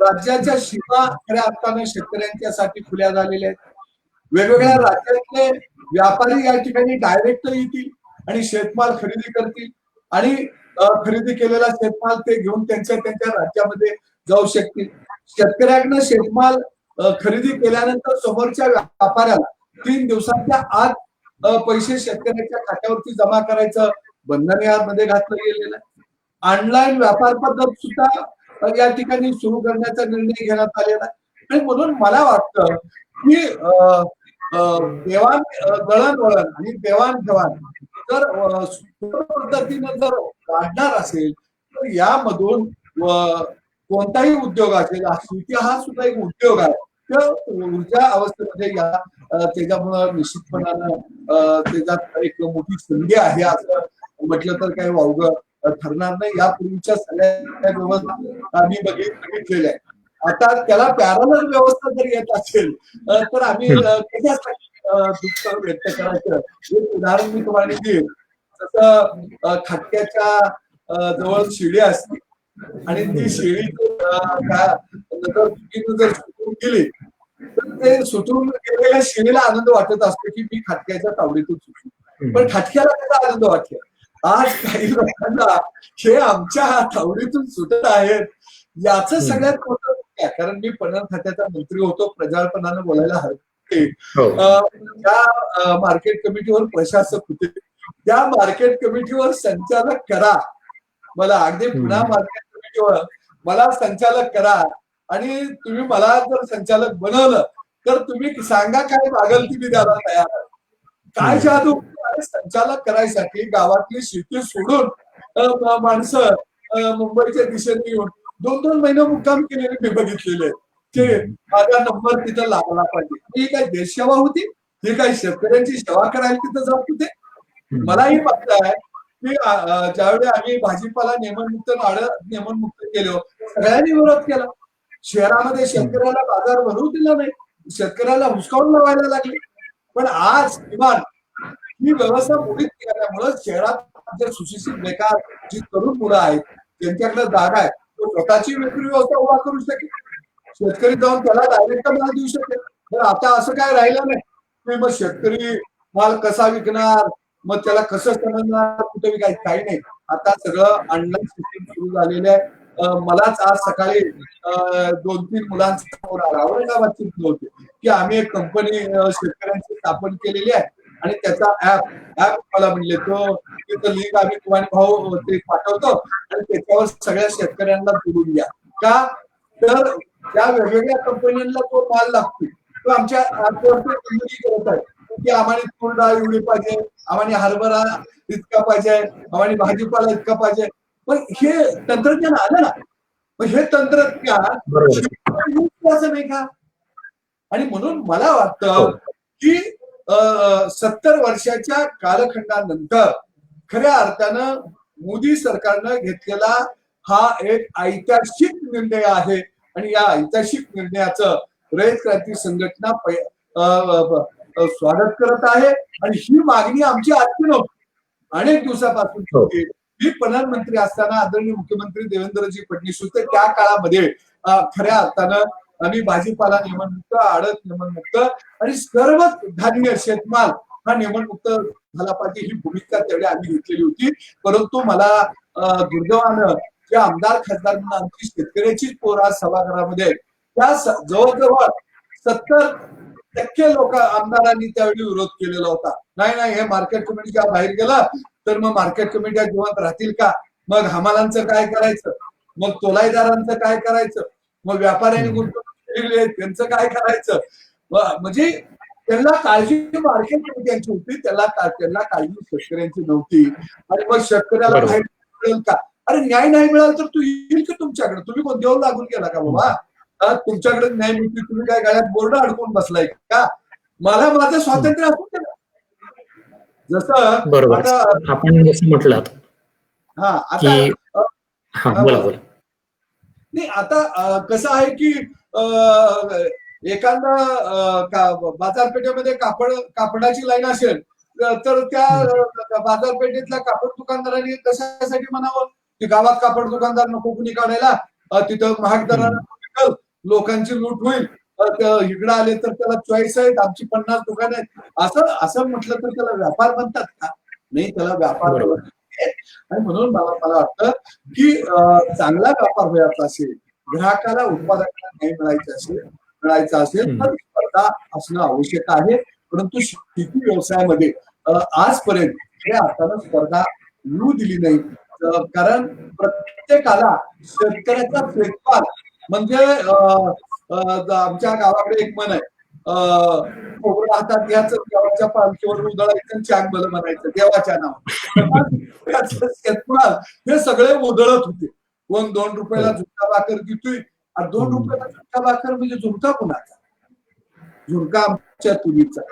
राज्याच्या सीमा खऱ्या अर्थाने शेतकऱ्यांच्यासाठी खुल्या झालेल्या आहेत. वेगवेगळ्या राज्यातले व्यापारी या ठिकाणी डायरेक्ट येतील आणि शेतमाल खरेदी करतील आणि खरेदी केलेला शेतमाल ते घेऊन त्यांच्या राज्यामध्ये जाऊ शकतील. शेतकऱ्याकडनं शेतमाल खरेदी केल्यानंतर समोरच्या व्यापाऱ्याला 3 दिवसांच्या आत पैसे शेतकऱ्याच्या खात्यावरती जमा करायचं बंधन यामध्ये घातलं गेलेलं आहे. ऑनलाईन व्यापार पद्धत सुद्धा या ठिकाणी सुरू करण्याचा निर्णय घेण्यात आलेला आहे. आणि म्हणून मला वाटतं की दळणवळण आणि देवाणघेवाण जर पद्धतीनं जर वाढणार असेल तर यामधून कोणताही उद्योग असेल, शेती हा सुद्धा एक उद्योग आहे, तर ऊर्जा अवस्थेमध्ये या त्याच्यामुळं निश्चितपणानं त्याच्यात एक मोठी संधी आहे असं म्हटलं तर काही वावगं ठरणार नाही. यापूर्वीच्या सगळ्या व्यवस्था आम्ही बघितलेल्या आहे. आता त्याला पॅरलल व्यवस्था जर येत असेल तर आम्ही कशासाठी दुःख व्यक्त करायचं. एक उदाहरण मी तुम्हाला देईन. जसं खटक्याच्या जवळ शिडी असते आणि ती शिडी जर सुटून गेली तर ते सुटून गेलेल्या शिडीला आनंद वाटत असतो की मी खटक्याच्या तावडीतून सुटलो, पण खटक्याला त्याचा आनंद वाटतो. आज काही लोकांना हे आमच्या तावडीतून सुटत आहेत याचं सगळ्यात मोठं काय, कारण मी पणन खात्याचा मंत्री होतो, प्रजाळपणानं बोलायला हरकत हो. त्या मार्केट कमिटीवर प्रशासक होते, त्या मार्केट कमिटीवर संचालक करा मला, अगदी पुन्हा मार्केट कमिटीवर मला संचालक करा, आणि तुम्ही मला जर संचालक बनवलं तर तुम्ही सांगा काय मागल ती मी द्यायला तयार आहे. काय जादू, संचालक करायसाठी गावातली शेती सोडून माणसं मुंबईच्या दिशेने येऊन 2-2 महिने मुक्काम केलेले मी बघितलेले, की माझा नंबर तिथं लागला पाहिजे. ही काय देशसेवा होती? ही काय शेतकऱ्यांची सेवा करायला तिथं जात होते? मलाही माहित आहे की ज्यावेळी आम्ही भाजीपाला नियमनमुक्त नियमनमुक्त केलो, सगळ्यांनी विरोध केला. शहरामध्ये शेतकऱ्याला बाजार भरू दिला नाही, शेतकऱ्याला हुसकावून लावायला लागले. पण आज किमान ही व्यवस्था मोडीत केल्यामुळे शहरात जे सुशिक्षित बेकार जी तरुण मुलं आहेत त्यांच्याकडे जागा आहे, तो स्वतःची विक्री व्यवस्था उभा करू शकेल, शेतकरी जाऊन त्याला डायरेक्ट माल देऊ शकेल. तर आता असं काय राहिलं नाही की मग शेतकरी माल कसा विकणार, मग त्याला कसं समजणार, कुठे विकायचं, काही नाही. आता सगळं ऑनलाईन सिस्टीम सुरू झालेलं आहे. मलाच आज सकाळी 2-3 मुलांचा फोन आला, औरंगाबादची मुलं होते, की आम्ही एक कंपनी शेतकऱ्यांची स्थापन केलेली आहे आणि त्याचा ऍप मला म्हणले तो तिथं लिंक आम्ही तुम्हाला भाऊ ते पाठवतो आणि त्याच्यावर सगळ्या शेतकऱ्यांना जोडून द्या. का तर त्या वेगवेगळ्या कंपन्यांना तो माल लागतो, तो आमच्या ऍपवरती करत आहे की आम्हाला तूर डाळ एवढी पाहिजे, आम्हाला हरभरा इतका पाहिजे, आम्हाला भाजीपाला इतका पाहिजे. पण हे तंत्रज्ञान आलं ना, मग हे तंत्रज्ञान असं नाही का? आणि म्हणून मला वाटतं की 70 वर्षाच्या कालखंडानंतर खऱ्या अर्थानं मोदी सरकारनं घेतलेला हा एक ऐतिहासिक निर्णय आहे, आणि या ऐतिहासिक निर्णयाचं रयत क्रांती संघटना स्वागत करत आहे. आणि ही मागणी आमची आजची नव्हती, अनेक दिवसापासून होती. मी प्रधानमंत्री असताना आदरणीय मुख्यमंत्री देवेंद्रजी फडणवीस होते, त्या काळामध्ये खऱ्या अर्थानं आम्ही भाजीपाला नियमनमुक्त, आडत नियमनमुक्त आणि सर्व धान्य शेतमाल हा नियमनमुक्त झाला पाहिजे ही भूमिका तेवढी आम्ही घेतलेली होती. परंतु मला दुर्दैवानं जे आमदार खासदारांना आमची शेतकऱ्याचीच पोर आज सभागृहामध्ये त्या जवळजवळ 70% लोक आमदारांनी त्यावेळी विरोध केलेला होता. नाही हे मार्केट कमिटीच्या बाहेर गेला तर मग मार्केट कमिट्या जिवंत राहतील का, मग हमालांचं काय करायचं, मग तोलाईदारांचं काय करायचं, मग व्यापाऱ्यांनी गुंतवणूक केलेली आहे त्यांचं काय करायचं. म्हणजे त्यांना काळजी मार्केट कमिट्यांची होती, त्यांना काळजी शेतकऱ्यांची नव्हती. आणि मग शेतकऱ्याला न्याय मिळेल का, अरे न्याय नाही मिळाला तर तू येईल की तुमच्याकडे, तुम्ही कोण देऊन लागून गेला का बाबा, तुमच्याकडे न्याय मिळतील, तुम्ही काय गाड्यात बोर्ड अडकून बसलाय का, मला माझं स्वातंत्र्य असू द्या. जसं बरोबर आपण जसं म्हटलं नाही, आता कसं आहे की एखादा बाजारपेठेमध्ये कापडाची लाईन असेल तर त्या बाजारपेठेतल्या कापड दुकानदारांनी कशासाठी म्हणावं की गावात कापड दुकानदार नको कुणी काढायला, तिथं महाग दरानं लोकांची लूट होईल, इकडे आले तर त्याला चॉईस आहेत, आमची 50 दुकान आहेत, असं म्हटलं तर त्याला व्यापार म्हणतात का? नाही, त्याला व्यापार. आणि म्हणून मला वाटतं की चांगला व्यापार व्हायचा असेल, ग्राहकाला उत्पादकाला न्याय मिळायचा असेल तर स्पर्धा असणं आवश्यक आहे. परंतु शेती व्यवसायामध्ये आजपर्यंत हे अर्थानं स्पर्धा येऊ दिली नाही, कारण प्रत्येकाला शेतकऱ्याचा फेकपाल म्हणजे आमच्या गावाकडे एक म्हण आहे, खोबरं हातात घ्यायचं, देवाच्या पालखीवर उधळायचं, चांग भलं म्हणायचं देवाच्या नावात. शेतमाल हे सगळे उधळत होते. कोण 2 रुपयाला झुणका भाकर देतोय, 2 रुपयाला झुणका भाकर म्हणजे झुणका कुणाचा, झुणका आमच्या तुरीचा,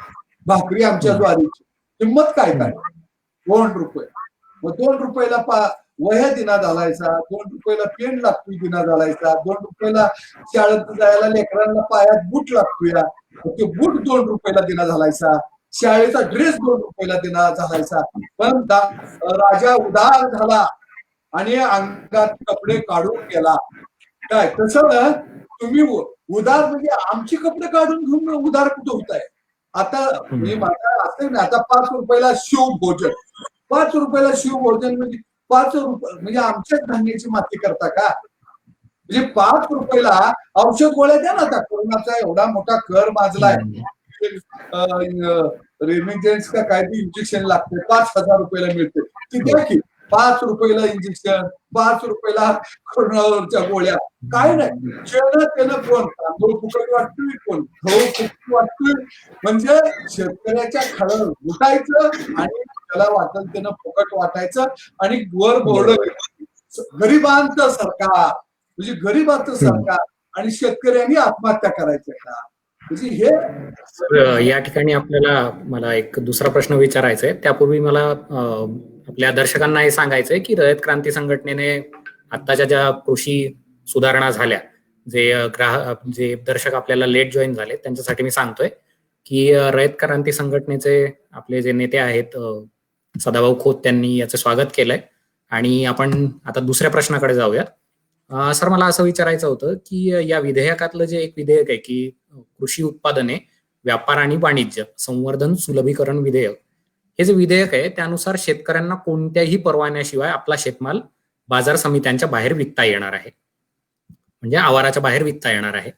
भाकरी आमच्या ज्वारीची, किंमत काय 2 रुपये. मग 2 रुपयाला वह्या दिना घालायचा, 2 रुपयाला पेन लागतोय दिना घालायचा, 2 रुपयाला शाळेत जायला लेकरांना पायात बूट लागतोय, ते बूट 2 रुपयाला दिना घालायचा, शाळेचा ड्रेस 2 रुपयाला दिना घालायचा. पण राजा उदार झाला आणि अंगात कपडे काढून गेला. काय तसं तुम्ही उदार म्हणजे आमची कपडे काढून घेऊन उदार कुठं होत आहे. आता मी माझा असं ना, आता 5 रुपयाला शिवभोजन, 5 रुपयाला शिवभोजन म्हणजे 5 रुपये म्हणजे आमच्याच धान्याची माती करता का? म्हणजे 5 रुपयाला औषध गोळ्या द्या ना. आता कोरोनाचा एवढा मोठा कर माजलाय, रेमिजेन्स का काय ते इंजेक्शन लागते, 5,000 रुपयाला मिळते, ती द्या की. 5 रुपयाला इंजेक्शन, 5 रुपयाला कोरोनावरच्या गोळ्या, काय नाही. त्यानं कोण तांदूळ फुकट वाटतोय, कोण गहू फुकट वाटतोय. म्हणजे शेतकऱ्याच्या खळं लुटायचं आणि त्याला वाटेल त्यानं फुकट वाटायचं आणि वर बोर्ड गरिबांचं सरकार, म्हणजे गरिबांचं सरकार आणि शेतकऱ्यांनी आत्महत्या करायच्या का? म्हणजे हे या ठिकाणी मला एक दुसरा प्रश्न विचारायचा आहे. त्यापूर्वी मला आपल्या दर्शकांना हे सांगायचंय की रयत क्रांती संघटनेने आत्ताच्या ज्या कृषी सुधारणा झाल्या, जे दर्शक आपल्याला लेट जॉईन झाले त्यांच्यासाठी मी सांगतोय की रयत क्रांती संघटनेचे आपले जे नेते आहेत सदाभाऊ खोत, त्यांनी याचं स्वागत केलंय. आणि आपण आता दुसऱ्या प्रश्नाकडे जाऊयात. सर, मला असं विचारायचं होतं की या विधेयकातलं जे एक विधेयक आहे की कृषी उत्पादने, व्यापार आणि वाणिज्य संवर्धन सुलभीकरण विधेयक, हे जे विधेयक आहे त्यानुसार शेतकऱ्यांना कोणत्याही परवान्याशिवाय आपला शेतमाल बाजार समित्यांच्या बाहेर विकता येणार आहे, म्हणजे आवाराच्या बाहेर विकता येणार आहे.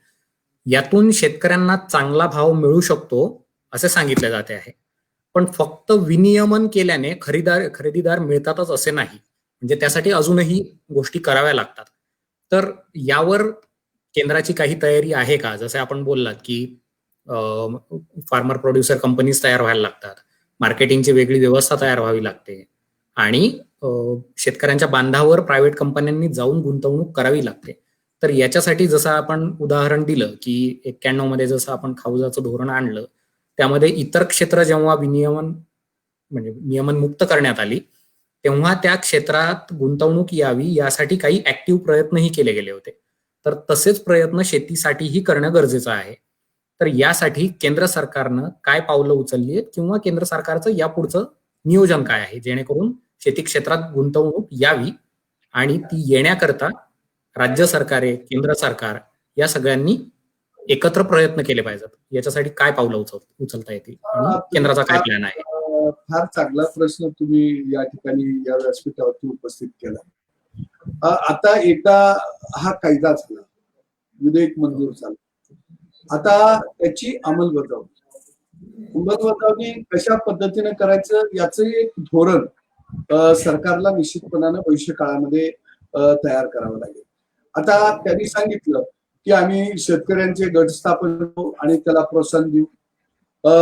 यातून शेतकऱ्यांना चांगला भाव मिळू शकतो असे सांगितले जाते आहे. पण फक्त विनियमन केल्याने खरेदीदार मिळतातच असे नाही, म्हणजे त्यासाठी अजूनही गोष्टी कराव्या लागतात. तर यावर केंद्राची काही तयारी आहे का? जसे आपण बोललात की फार्मर प्रोड्युसर कंपनीज तयार व्हायला लागतात, मार्केटिंगची वेगळी व्यवस्था तयार व्हावी लागते आणि शेतकऱ्यांच्या बांधावर प्रायव्हेट कंपन्यांनी जाऊन गुंतवणूक करावी लागते. तर याच्यासाठी जसं आपण उदाहरण दिलं की 91 मध्ये जसं आपण खाऊजाचं धोरण आणलं, त्यामध्ये इतर क्षेत्र जेव्हा नियमन मुक्त करण्यात आली तेव्हा त्या क्षेत्रात गुंतवणूक यावी यासाठी काही ऍक्टिव्ह प्रयत्नही केले गेले होते. तर तसेच प्रयत्न शेतीसाठीही करणं गरजेचं आहे. तर यासाठी केंद्र सरकारनं काय पावलं उचलली आहेत किंवा केंद्र सरकारचं यापुढचं नियोजन काय आहे, जेणेकरून शेती क्षेत्रात गुंतवणूक यावी आणि ती येण्याकरता राज्य सरकारे, केंद्र सरकार या सगळ्यांनी एकत्र प्रयत्न केले पाहिजेत. याच्यासाठी काय पावलं उचलता येतील आणि केंद्राचा काय प्लॅन आहे? फार चांगला प्रश्न तुम्ही या ठिकाणी या व्यासपीठावरती उपस्थित केला. आता एकदा हा कायदा झाला, विधेयक मंजूर झालं, आता त्याची अंमलबजावणी कशा पद्धतीने करायचं याचं एक धोरण सरकारला निश्चितपणानं भविष्य काळामध्ये तयार करावं लागेल. आता त्यांनी सांगितलं की आम्ही शेतकऱ्यांचे गट स्थापन करू आणि त्याला प्रोत्साहन देऊ.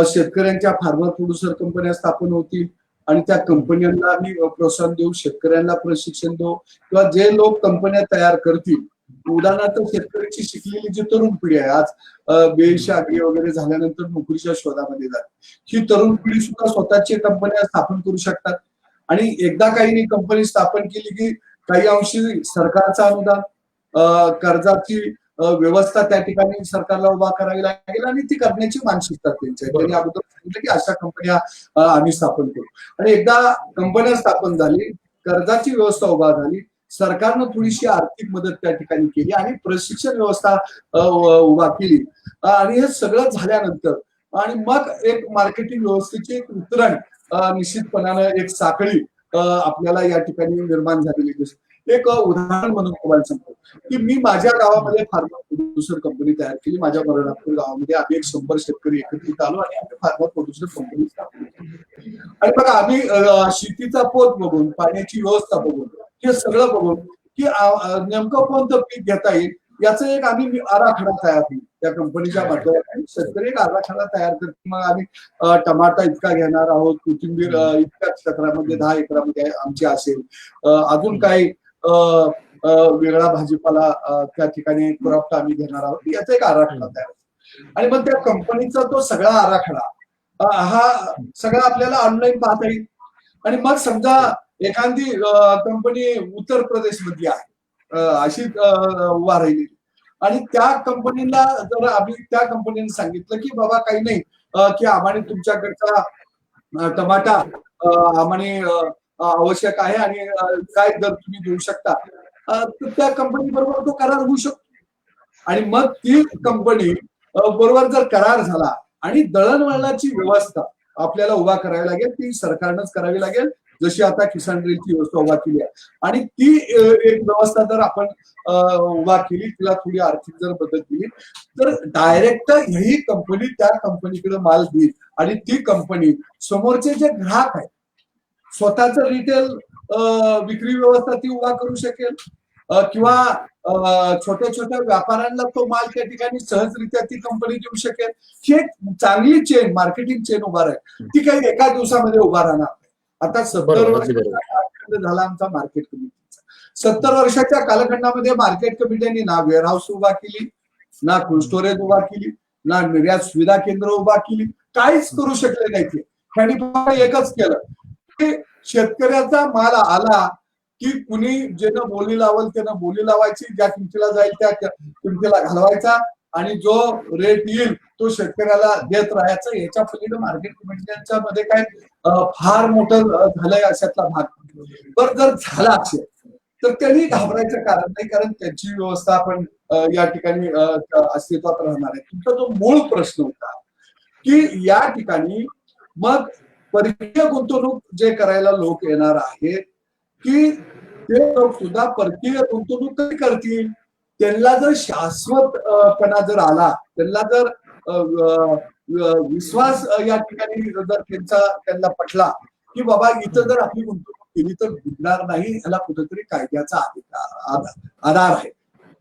शेतकऱ्यांच्या फार्मर प्रोड्युसर कंपन्या स्थापन होतील आणि त्या कंपन्यांना आम्ही प्रोत्साहन देऊ, शेतकऱ्यांना प्रशिक्षण देऊ, किंवा जे लोक कंपन्या तयार करतील, उदाहरणार्थ शेतकऱ्याची शिकलेली जी तरुण पिढी आहे, आज बेशी आगरी वगैरे झाल्यानंतर नोकरीच्या शोधामध्ये जाते, ही तरुण पिढी सुद्धा स्वतःची कंपन्या स्थापन करू शकतात. आणि एकदा काही कंपनी स्थापन केली की काही अंशी सरकारचा अनुदान, कर्जाची व्यवस्था त्या ठिकाणी सरकारला उभा करावी लागेल आणि ती करण्याची मानसिकता त्यांची आहे. त्यांनी अगोदर सांगितलं की अशा कंपन्या आम्ही स्थापन करू. आणि एकदा कंपन्या स्थापन झाली, कर्जाची व्यवस्था उभा झाली, सरकारनं थोडीशी आर्थिक मदत त्या ठिकाणी केली आणि प्रशिक्षण व्यवस्था उभा केली आणि हे सगळं झाल्यानंतर आणि मग एक मार्केटिंग व्यवस्थेचे एक वितरण निश्चितपणानं एक साखळी आपल्याला या ठिकाणी निर्माण झालेली दिसते. एक उदाहरण म्हणून तुम्हाला सांगतो की मी माझ्या गावामध्ये फार्मर प्रोड्युसर कंपनी तयार केली. माझ्या बरणापूर गावामध्ये आम्ही 100 शेतकरी एकत्रित आलो आणि आम्ही फार्मर प्रोड्युसर कंपनी स्थापन केली. आणि बघा आम्ही शेतीचा पोत बघून, पाण्याची व्यवस्था बघून, हे सगळं बघून की नेमकं कोणतं पीक घेता येईल याचा एक आम्ही आराखडा तयार केला. त्या कंपनीच्या माध्यमातून शेतकरी एक आराखडा तयार करतो. मग आम्ही टमाटा इतका घेणार आहोत, कोथिंबीर इतक्या क्षेत्रामध्ये 10 एकरामध्ये आमची असेल, अजून काही वेगळा भाजीपाला त्या ठिकाणी क्रॉप आम्ही घेणार आहोत, याचा एक आराखडा तयार. आणि मग त्या कंपनीचा तो सगळा आराखडा हा सगळा आपल्याला ऑनलाईन पाहता येईल. आणि मग समजा एखादी कंपनी उत्तर प्रदेश मध्ये आहे, अशी उभा राहिली आणि त्या कंपनीला जर आम्ही त्या कंपनीने सांगितलं की बाबा काही नाही की आम्हाला तुमच्याकडचा टमाटा आम्हाला आवश्यक आहे आणि काय दर तुम्ही देऊ शकता, तर त्या कंपनी बरोबर तो करार होऊ शकतो. आणि मग ती कंपनी बरोबर जर करार झाला आणि दळणवळणाची व्यवस्था आपल्याला उभा करावी लागेल, ती सरकारनंच करावी लागेल. जशी आता किसान रेलची व्यवस्था उभा केली आहे आणि ती एक व्यवस्था जर आपण उभा केली, तिला थोडी आर्थिक जर मदत केली तर डायरेक्ट ही कंपनी त्या कंपनीकडे माल देईल आणि ती कंपनी समोरचे जे ग्राहक आहेत स्वतःच रिटेल विक्री व्यवस्था ती उभा करू शकेल किंवा छोट्या छोट्या व्यापाऱ्यांना तो माल त्या ठिकाणी सहजरित्या ती कंपनी देऊ शकेल. ही एक चांगली चेन, मार्केटिंग चेन उभा राहील. ती काही एका दिवसामध्ये उभा राहणार नाही. आता 70 वर्षाचा कालखंड झाला आमचा मार्केट कमिटीचा. 70 वर्षाच्या कालखंडामध्ये मार्केट कमिटीने ना वेअरहाऊस उभा केली, ना कोल्ड स्टोरेज उभा केली, ना निर्यात सुविधा केंद्र उभा केली, काहीच करू शकले नाही ते. त्यांनी फक्त एकच केलं की शेतकऱ्याचा माल आला की कुणी ज्यानं बोली लावल त्यानं बोली लावायची, ज्या किमतीला जाईल त्या किमतीला घालवायचा आणि जो रेट येईल तो शेतकऱ्याला देत राहायचं. याच्या पलीकडे मार्केट कमिटीच्या मध्ये काय फार मोठं झालंय अशातला भाग. पण जर झाला असेल तर त्यांनी घाबरायचं कारण नाही, कारण त्यांची व्यवस्था आपण या ठिकाणी अस्तित्वात राहणार आहे. तुमचा जो मूळ प्रश्न होता की या ठिकाणी मग परकीय गुंतवणूक जे करायला लोक येणार आहेत की ते लोक सुद्धा परकीय गुंतवणूक कधी करतील, त्यांना जर शाश्वतपणा जर आला, त्यांना जर विश्वास या ठिकाणी जर त्यांना पटला की बाबा इथं जर आपली गुंतवणूक केली तर बुडणार नाही, याला कुठेतरी कायद्याचा आधार आहे,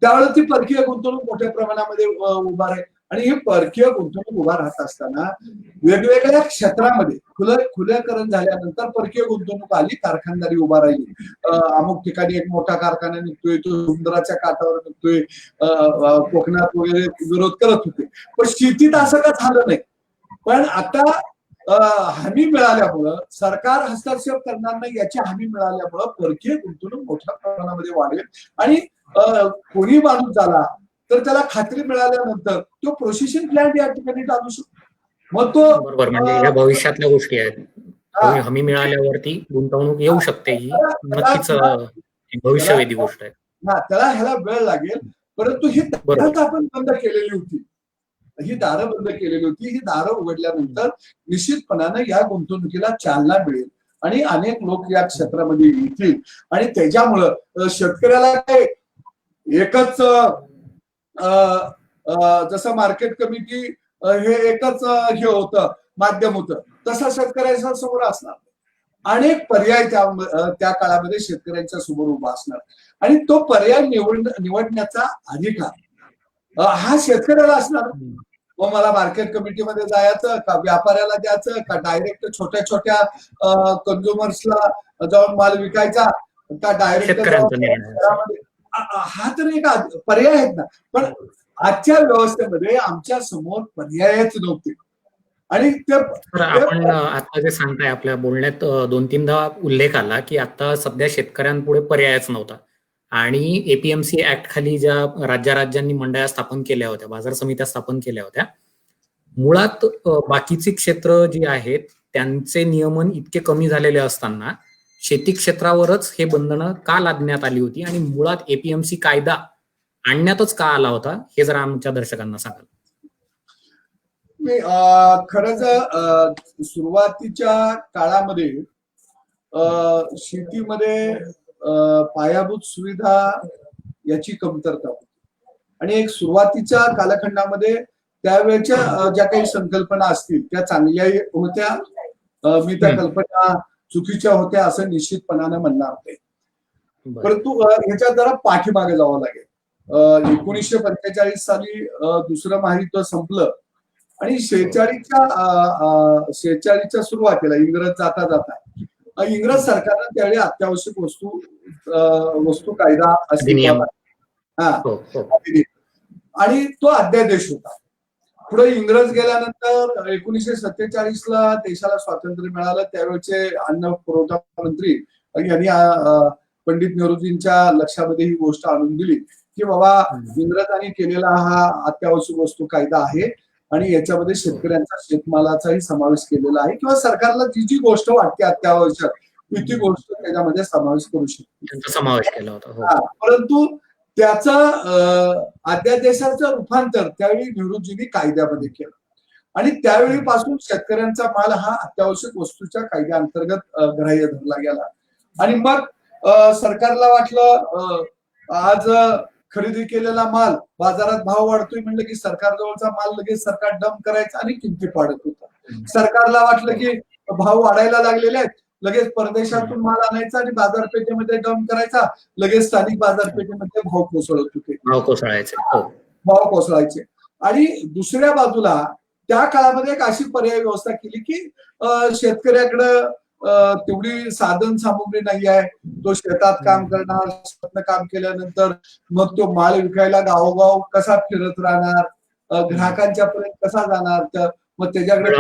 त्यावेळेस ती परकीय गुंतवणूक मोठ्या प्रमाणामध्ये उभा राहील. आणि ही परकीय गुंतवणूक उभा राहत असताना वेगवेगळ्या क्षेत्रामध्ये खुलेकरण झाल्यानंतर परकीय गुंतवणूक आली, कारखानदारी उभा राहिली. अमुक ठिकाणी एक मोठा कारखाना निघतोय, तो समुद्राच्या काठावर निघतोय, कोकणात वगैरे विरोध करत होते. पण शेतीत असं का झालं नाही. पण आता हमी मिळाल्यामुळं, सरकार हस्तक्षेप करणार नाही याची हमी मिळाल्यामुळं परकीय गुंतवणूक मोठ्या प्रमाणामध्ये वाढेल आणि कोणी माणूस झाला तर त्याला खात्री मिळाल्यानंतर तो प्रोसेसिंग प्लांट या ठिकाणी टाकू शकतो. मग तो बरोबर, म्हणजे या भविष्यातल्या गोष्टी आहेत. हमी मिळाल्यावरती गुंतवणूक येऊ शकते, ही नक्कीच भविष्यवेधी गोष्ट आहे. त्याला ह्याला वेळ लागेल, परंतु ही दारं आपण बंद केलेली होती. ही दारं बंद केलेली होती. ही दारं उघडल्यानंतर निश्चितपणाने या गुंतवणुकीला चालना मिळेल आणि अनेक लोक या क्षेत्रामध्ये येतील आणि त्याच्यामुळं शेतकऱ्याला काय एकच जसं मार्केट कमिटी हे एकच हे होतं, माध्यम होतं, तसा शेतकऱ्याच्या समोर असणार. अनेक पर्याय त्या काळामध्ये शेतकऱ्यांच्या समोर उभा असणार आणि तो पर्याय निवडण्याचा अधिकार हा शेतकऱ्याला असणार. मग मला मार्केट कमिटीमध्ये जायचं का, व्यापाऱ्याला द्यायचं का, डायरेक्ट छोट्या छोट्या कंझ्युमर्सला जाऊन माल विकायचा का, डायरेक्ट हा तर एक पर्याय आहेत ना. पण आजच्या व्यवस्थेमध्ये आमच्या समोर पर्यायच नव्हते आणि आपण आता जे सांगताय आपल्या बोलण्यात 2-3दा उल्लेख आला की आता सध्या शेतकऱ्यांपुढे पर्यायच नव्हता आणि एपीएमसी ऍक्ट खाली ज्या राज्यांनी मंडळ्या स्थापन केल्या होत्या, बाजार समित्या स्थापन केल्या होत्या, मुळात बाकीची क्षेत्र जी आहेत त्यांचे नियमन इतके कमी झालेले असताना शेती क्षेत्रावरच हे बंधनं का लादण्यात आली होती आणि मुळात एपीएमसी कायदा आणण्यातच का आला होता, हे जरा आमच्या दर्शकांना सांगाल. खरंच सुरुवातीच्या काळामध्ये शेतीमध्ये पायाभूत सुविधा याची कमतरता होती आणि एक सुरुवातीच्या कालखंडामध्ये त्यावेळेच्या ज्या काही संकल्पना असतील त्या चांगल्या होत्या. मी त्या कल्पना चुकीच्या होत्या असं निश्चितपणानं म्हणणार नाही, परंतु ह्याच्यात जरा पाठीमागे जावं लागेल. 1945 साली दुसरं महायुद्ध संपलं आणि 46च्या सुरुवातीला इंग्रज जाता इंग्रज सरकारनं त्यावेळी अत्यावश्यक वस्तू कायदा आणि तो अध्यादेश होता. पुढे इंग्रज गेल्यानंतर 1947ला देशाला स्वातंत्र्य मिळालं. त्यावेळेचे अन्न पुरवठा मंत्री यांनी पंडित नेहरूजींच्या लक्षामध्ये ही गोष्ट आणून दिली की बाबा इंग्रजांनी केलेला हा अत्यावश्यक वस्तू कायदा आहे आणि याच्यामध्ये शेतकऱ्यांचा शेतमालाचाही समावेश केलेला आहे किंवा सरकारला जी जी गोष्ट वाटते अत्यावश्यक ती गोष्ट त्याच्यामध्ये समावेश करू शकते, समावेश केला होता. परंतु त्याचा अध्यादेशाचं रूपांतर त्यावेळी नेहरूजींनी कायद्यामध्ये केलं आणि त्यावेळीपासून शेतकऱ्यांचा माल हा अत्यावश्यक वस्तूच्या कायद्याअंतर्गत ग्राह्य धरला गेला. आणि मग सरकारला वाटलं आज खरेदी केलेला माल बाजारात भाव वाढतोय म्हणलं की सरकारजवळचा माल लगेच सरकार डंप करायचा आणि किमती पाडत होता. सरकारला वाटलं की भाव वाढायला लागलेले आहेत, लगेच परदेशातून माल आणायचा आणि बाजारपेठेमध्ये डंप करायचा, लगेच स्थानिक बाजारपेठेमध्ये भाव कोसळत होते, भाव कोसळायचे. आणि दुसऱ्या बाजूला त्या काळामध्ये एक अशी पर्याय व्यवस्था केली की शेतकऱ्याकडं तेवढी साधन सामुग्री नाही आहे, तो शेतात काम करणार, शेतात काम केल्यानंतर मग तो माल विकायला गावोगाव कसा फिरत राहणार, ग्राहकांच्या पर्यंत कसा जाणार, तर मग त्याच्याकडे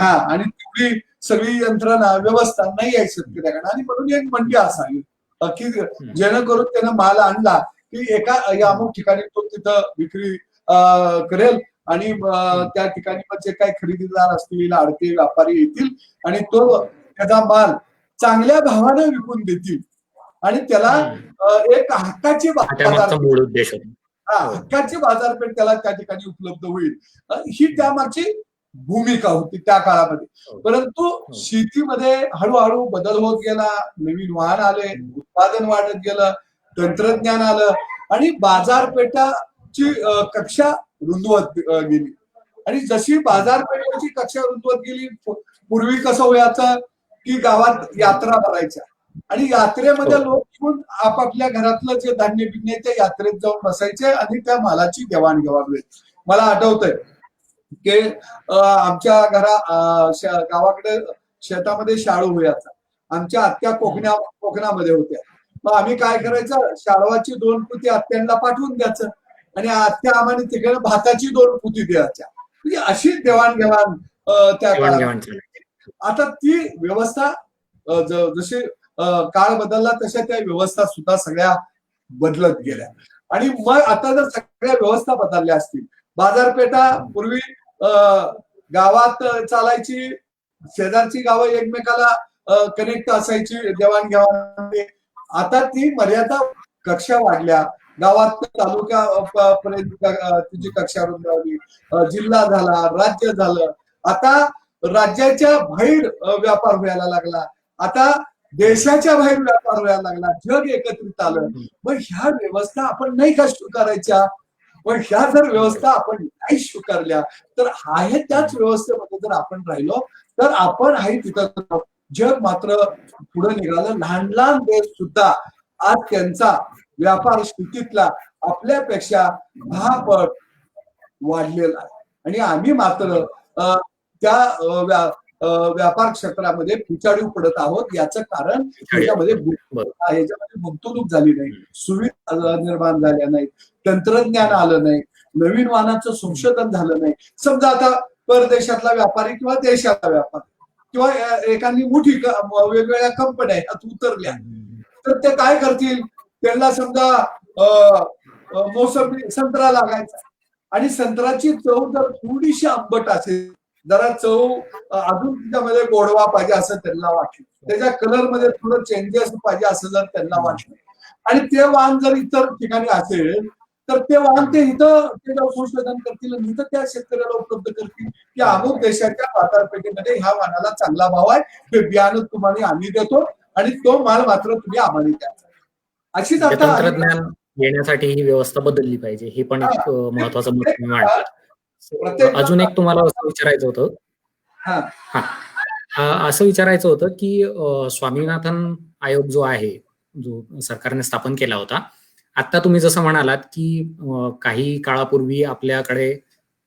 आणि तेवढी सगळी यंत्रणा व्यवस्था नाही आहे शेतकऱ्याकडे. आणि म्हणून एक मंडी असावी की जेणेकरून त्यानं माल आणला की एका अमुक ठिकाणी तो तिथं विक्री करेल आणि त्या ठिकाणी मग जे काही खरेदीदार असतील, आडते व्यापारी येतील आणि तो त्याचा माल चांगल्या भावाने विकून देतील आणि त्याला एक हक्काची हक्काची बाजारपेठ त्याला त्या ठिकाणी उपलब्ध होईल, ही त्यामागची भूमिका होती त्या काळामध्ये. परंतु शेतीमध्ये हळूहळू बदल होत गेला, नवीन वाहन आले, उत्पादन वाढत गेलं, तंत्रज्ञान आलं आणि बाजारपेठाची कक्षा रुंदवत गेली. आणि जशी बाजारपेठेची कक्षा रुंदवत गेली, पूर्वी कसं व्हायचं की गावात यात्रा भरायच्या आणि यात्रेमध्ये लोक येऊन आपापल्या घरातलं जे धान्य बिन्य त्या यात्रेत जाऊन बसायचे आणि त्या मालाची देवाणघेवाण होईल. मला आठवतंय की आमच्या गावाकडे शेतामध्ये शाळू व्हायचा, आमच्या आत्या कोकणामध्ये होत्या. मग आम्ही काय करायचं, शाळवाची 2 पोती आत्यांना पाठवून द्यायचं आणि आत्या आम्हाला तिकडे भाताची 2 पोती द्यायच्या. म्हणजे अशी देवाणघेवाण त्या काळात. आता ती व्यवस्था जशी काळ बदलला तशा त्या व्यवस्था सुद्धा सगळ्या बदलत गेल्या. आणि मग आता जर सगळ्या व्यवस्था बदलल्या असतील, बाजारपेठा पूर्वी गावात चालायची, शेजारची गावं एकमेकाला कनेक्ट असायची देवाणघेवाण, आता ती मर्यादा कक्षा वाढल्या, गावात तालुक्यापर्यंत तिची कक्षा रुंदावली, जिल्हा झाला, राज्य झालं, आता राज्याच्या बाहेर व्यापार व्हायला लागला, आता देशाच्या बाहेर व्यापार व्हायला लागला, जग एकत्रित आलं. मग ह्या व्यवस्था आपण नाही का स्वीकारायच्या? पण ह्या जर व्यवस्था आपण नाही स्वीकारल्या तर आहे त्याच व्यवस्थेमध्ये जर आपण राहिलो तर आपण आहे तिथं. जग मात्र पुढे निघालं. लहान लहान देश सुद्धा आज त्यांचा व्यापार स्थितीतला आपल्यापेक्षा 10 पट वाढलेला आहे आणि आम्ही मात्र त्या व्यापार क्षेत्रामध्ये पिछाडी पडत आहोत. याचं कारण याच्यामध्ये गुंतवणूक झाली नाही, सुविधा निर्माण झाल्या नाहीत, तंत्रज्ञान आलं नाही, नवीन वाहनाचं संशोधन झालं नाही. समजा आता परदेशातला व्यापारी किंवा देशातला व्यापारी किंवा एखादी मोठी वेगवेगळ्या कंपन्या उतरल्या तर ते काय करतील, त्यांना समजा मोसंबी संत्रा लागायचा आणि संत्र्याची चव जर थोडीशी आंबट असेल, जरा चव अजून त्याच्यामध्ये गोडवा पाहिजे असं त्यांना वाटलं, त्याच्या कलर मध्ये थोडं चेंजेस पाहिजे असं जर त्यांना वाटलं आणि ते वाहन जर इतर ठिकाणी असेल तर ते वाहन ते इथं ते संशोधन करतील आणि इथं त्या शेतकऱ्याला उपलब्ध करतील की अमुक देशाच्या बाजारपेठेमध्ये ह्या वाहनाला चांगला भाव आहे, हे बियाणं तुम्हाला आम्ही देतो आणि तो माल मात्र तुम्ही आम्हाला द्यायचा. अशीच आता तंत्रज्ञान येण्यासाठी ही व्यवस्था बदलली पाहिजे, हे पण एक महत्वाचं मत मांडतात. अजून एक तुम्हाला असं विचारायचं होतं, असं विचारायचं होतं की स्वामीनाथन आयोग जो आहे, जो सरकारने स्थापन केला होता, आता तुम्ही जसं म्हणालात की काही काळापूर्वी आपल्याकडे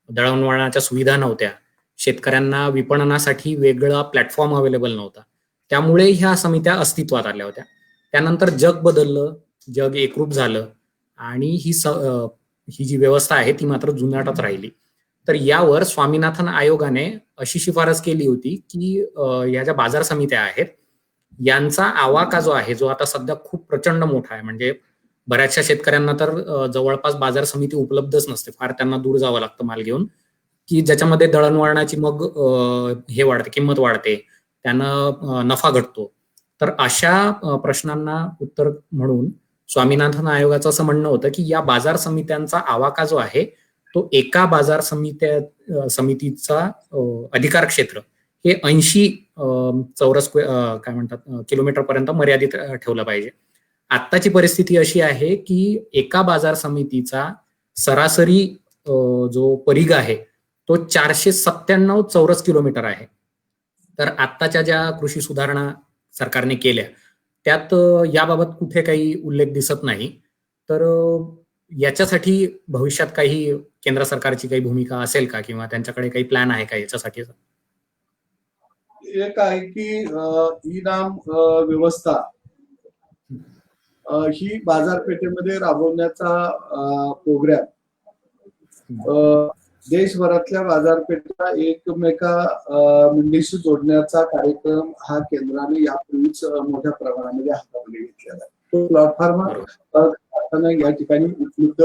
दळणवळणाच्या सुविधा नव्हत्या, शेतकऱ्यांना विपणनासाठी वेगळा प्लॅटफॉर्म अवेलेबल नव्हता, त्यामुळे ह्या समित्या अस्तित्वात आल्या होत्या. त्यानंतर जग बदललं, जग एकरूप झालं आणि ही जी व्यवस्था आहे ती मात्र जुनाटच राहिली. तर यावर स्वामीनाथन आयोगाने अशी शिफारस केली होती की या ज्या बाजार समित्या आहेत यांचा आवाका जो आहे, जो आता सध्या खूप प्रचंड मोठा आहे, म्हणजे बऱ्याचशा शेतकऱ्यांना तर जवळपास बाजार समिती उपलब्धच नसते, फार त्यांना दूर जावं लागतं माल घेऊन, की ज्याच्यामध्ये दळणवळणाची मग हे वाढते, किंमत वाढते, त्यानं नफा घटतो. तर अशा प्रश्नांना उत्तर म्हणून स्वामीनाथन आयोगाचं असं म्हणणं होतं की या बाजार समित्यांचा आवाका जो आहे तो एका बाजार समितीचा अधिकार क्षेत्र हे 80 चौरस काय म्हणतात किलोमीटर पर्यंत मर्यादित ठेवलं पाहिजे. आत्ताची परिस्थिती अशी आहे की एका बाजार समितीचा सरासरी जो परिघ आहे तो 497 चौरस किलोमीटर आहे. तर आत्ताच्या ज्या कृषी सुधारणा सरकारने केल्या त्यात याबाबत कुठे काही उल्लेख दिसत नाही. तर याच्यासाठी भविष्यात काही केंद्र सरकारची काही भूमिका असेल का किंवा त्यांच्याकडे काही प्लॅन आहे का याच्यासाठी? एक आहे की ई नाम व्यवस्था ही बाजारपेठेमध्ये राबवण्याचा प्रोग्राम देशभरातल्या बाजारपेठा एकमेका मंडीशी जोडण्याचा कार्यक्रम हा केंद्राने यापूर्वीच मोठ्या प्रमाणामध्ये हातामध्ये घेतलेला आहे. तो प्लॅटफॉर्म या ठिकाणी उपलब्ध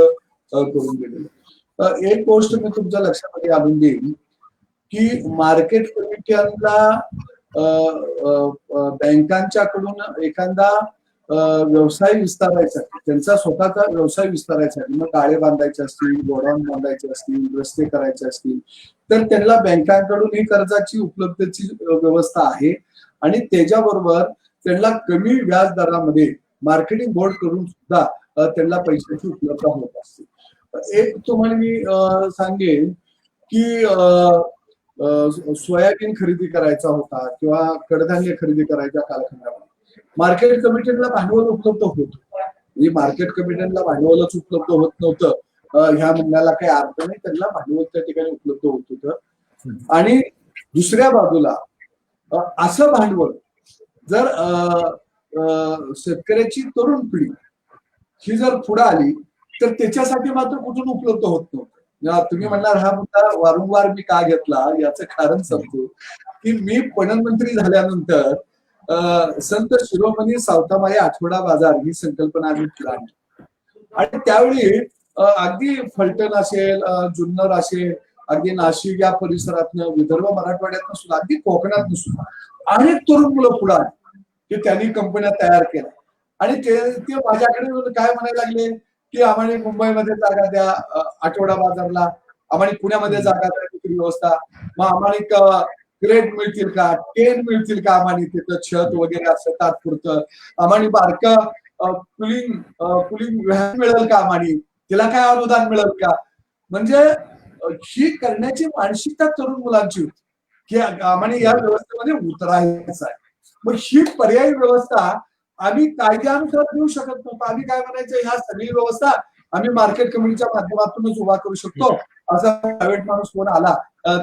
करून दिलेला. एक गोष्ट मी तुमच्या लक्षामध्ये आणून देईन की मार्केट कमिट्यांना बँकांच्याकडून एखादा व्यवसाय विस्तारायसाठी, त्यांचा स्वतःचा व्यवसाय विस्तारायसाठी, मग गाळे बांधायचे असतील, गोडाऊन बांधायचे असतील, रस्ते करायचे असतील, तर त्यांना बँकांकडून ही कर्जाची उपलब्धतेची व्यवस्था आहे. आणि त्याच्याबरोबर त्यांना कमी व्याज दरामध्ये मार्केटिंग बोर्ड करून सुद्धा त्यांना पैशाची उपलब्धता होत असते. एक तुम्हाला मी सांगेन की सोयाबीन खरेदी करायचा होता किंवा कडधान्य खरेदी करायच्या कालखंडामध्ये मार्केट कमिटीला भांडवल उपलब्ध होत. म्हणजे मार्केट कमिटीला भांडवलच उपलब्ध होत नव्हतं ह्या म्हणण्याला काही अर्थ नाही. त्यांना भांडवल त्या ठिकाणी उपलब्ध होत होतं. आणि दुसऱ्या बाजूला असं भांडवल जर शेतकऱ्याची तरुण पिढी ही जर पुढे आली तर त्याच्यासाठी मात्र कुठून उपलब्ध होत नव्हतं. तुम्ही म्हणणार हा मुद्दा वारंवार मी का घेतला याचं कारण सांगतो की मी प्रधानमंत्री झाल्यानंतर संत शिरोमणी सावतामाई आठवडा बाजार ही संकल्पना आम्ही केली. आणि त्यावेळी अगदी फलटण असेल, जुन्नर असेल, अगदी नाशिक या परिसरातनं, विदर्भ मराठवाड्यातनं सुद्धा, अगदी कोकणातनं सुद्धा अनेक तरुण मुलं पुढे आली की त्यांनी कंपन्या तयार केल्या. आणि ते माझ्याकडे काय म्हणायला लागले की आम्हाला मुंबईमध्ये जागा द्या आठवडा बाजारला, आम्हाला पुण्यामध्ये जागा द्या विक्री व्यवस्था, मग आम्हाला ग्रेड मिळतील का, टेन मिळतील का, आम्हाला तिथं छत वगैरे असं तात्पुरतं, आम्हाला बारका कुलिंग मिळेल का, आम्हाला तिला काय अनुदान मिळेल का. म्हणजे ही करण्याची मानसिकता तरुण मुलांची होती की आम्हाला या व्यवस्थेमध्ये उतरायचं आहे. मग ही पर्यायी व्यवस्था आम्ही कायद्यानुसार देऊ शकत नव्हतो. आम्ही काय म्हणायचं, ह्या सगळी व्यवस्था आम्ही मार्केट कमिटीच्या माध्यमातूनच उभा करू शकतो. असा प्रायव्हेट माणूस कोण आला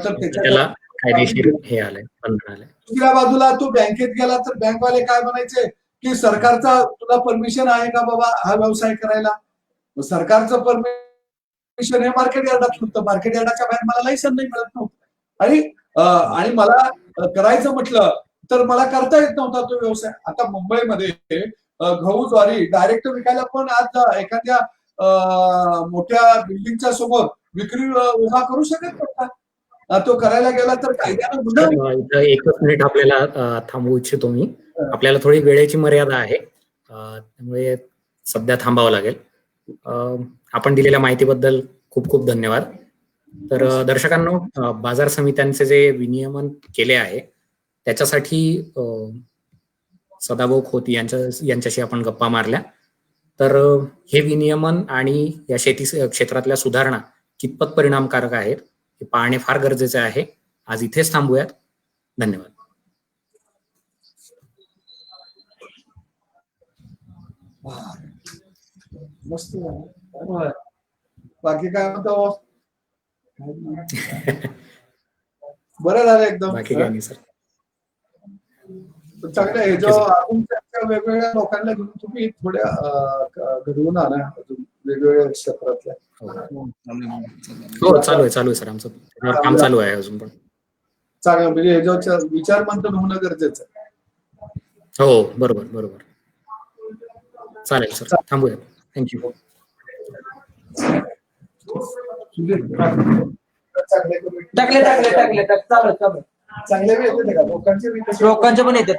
तर त्याच्या कायदेशीर हे आलंय, बंधन आलंय. दुसऱ्या बाजूला तो बँकेत गेला तर बँकवाले काय म्हणायचे की सरकारचा तुला परमिशन आहे का बाबा हा व्यवसाय करायला. सरकारचं परमिशन हे मार्केट यार्डात होतं. मार्केट यार्डाच्या बाहेर मला लायसन नाही मिळत नव्हतं. आणि मला करायचं म्हटलं तर मला करता येत नव्हता तो व्यवसाय. आता मुंबईमध्ये गहू ज्वारी डायरेक्ट विकायला पण आज एखाद्या मोठ्या बिल्डिंगच्या समोर विक्री उभा करू शकत नव्हता. तो करायला गेला तर कायद्यानं एकच मिनिट आपल्याला थांबवू इच्छितो मी. आपल्याला थोडी वेळेची मर्यादा आहे त्यामुळे सध्या थांबावं लागेल. आपण दिलेल्या माहितीबद्दल खूप खूप धन्यवाद. तर दर्शकांनो, बाजार समित्यांचे जे विनियमन केले आहे त्याच्यासाठी सदाभाऊ खोत यांच्याशी आपण गप्पा मारल्या. तर हे विनियमन आणि या शेती क्षेत्रातल्या सुधारणा कितपत परिणामकारक आहेत हे पाहणे फार गरजेचे आहे. आज इथेच थांबूयात. धन्यवाद. मस्त. बाकी काय म्हणतो? बरं झालं एकदम. बाकी काय नाही सर. चांगलं आहे. जो आपण वेगवेगळ्या लोकांना घेऊन तुम्ही थोड्या घडवून आणा अजून वेगवेगळ्या क्षेत्रातल्या. हो, चालू आहे सर. आमचं काम चालू आहे अजून पण. चांगलं, म्हणजे ह्याच्यावर विचार मंथन होणं गरजेचं आहे. हो, बरोबर. चालेल सर, थांबूया. थँक्यू. टाकले चालू चांगले लोकांचे पण येतात.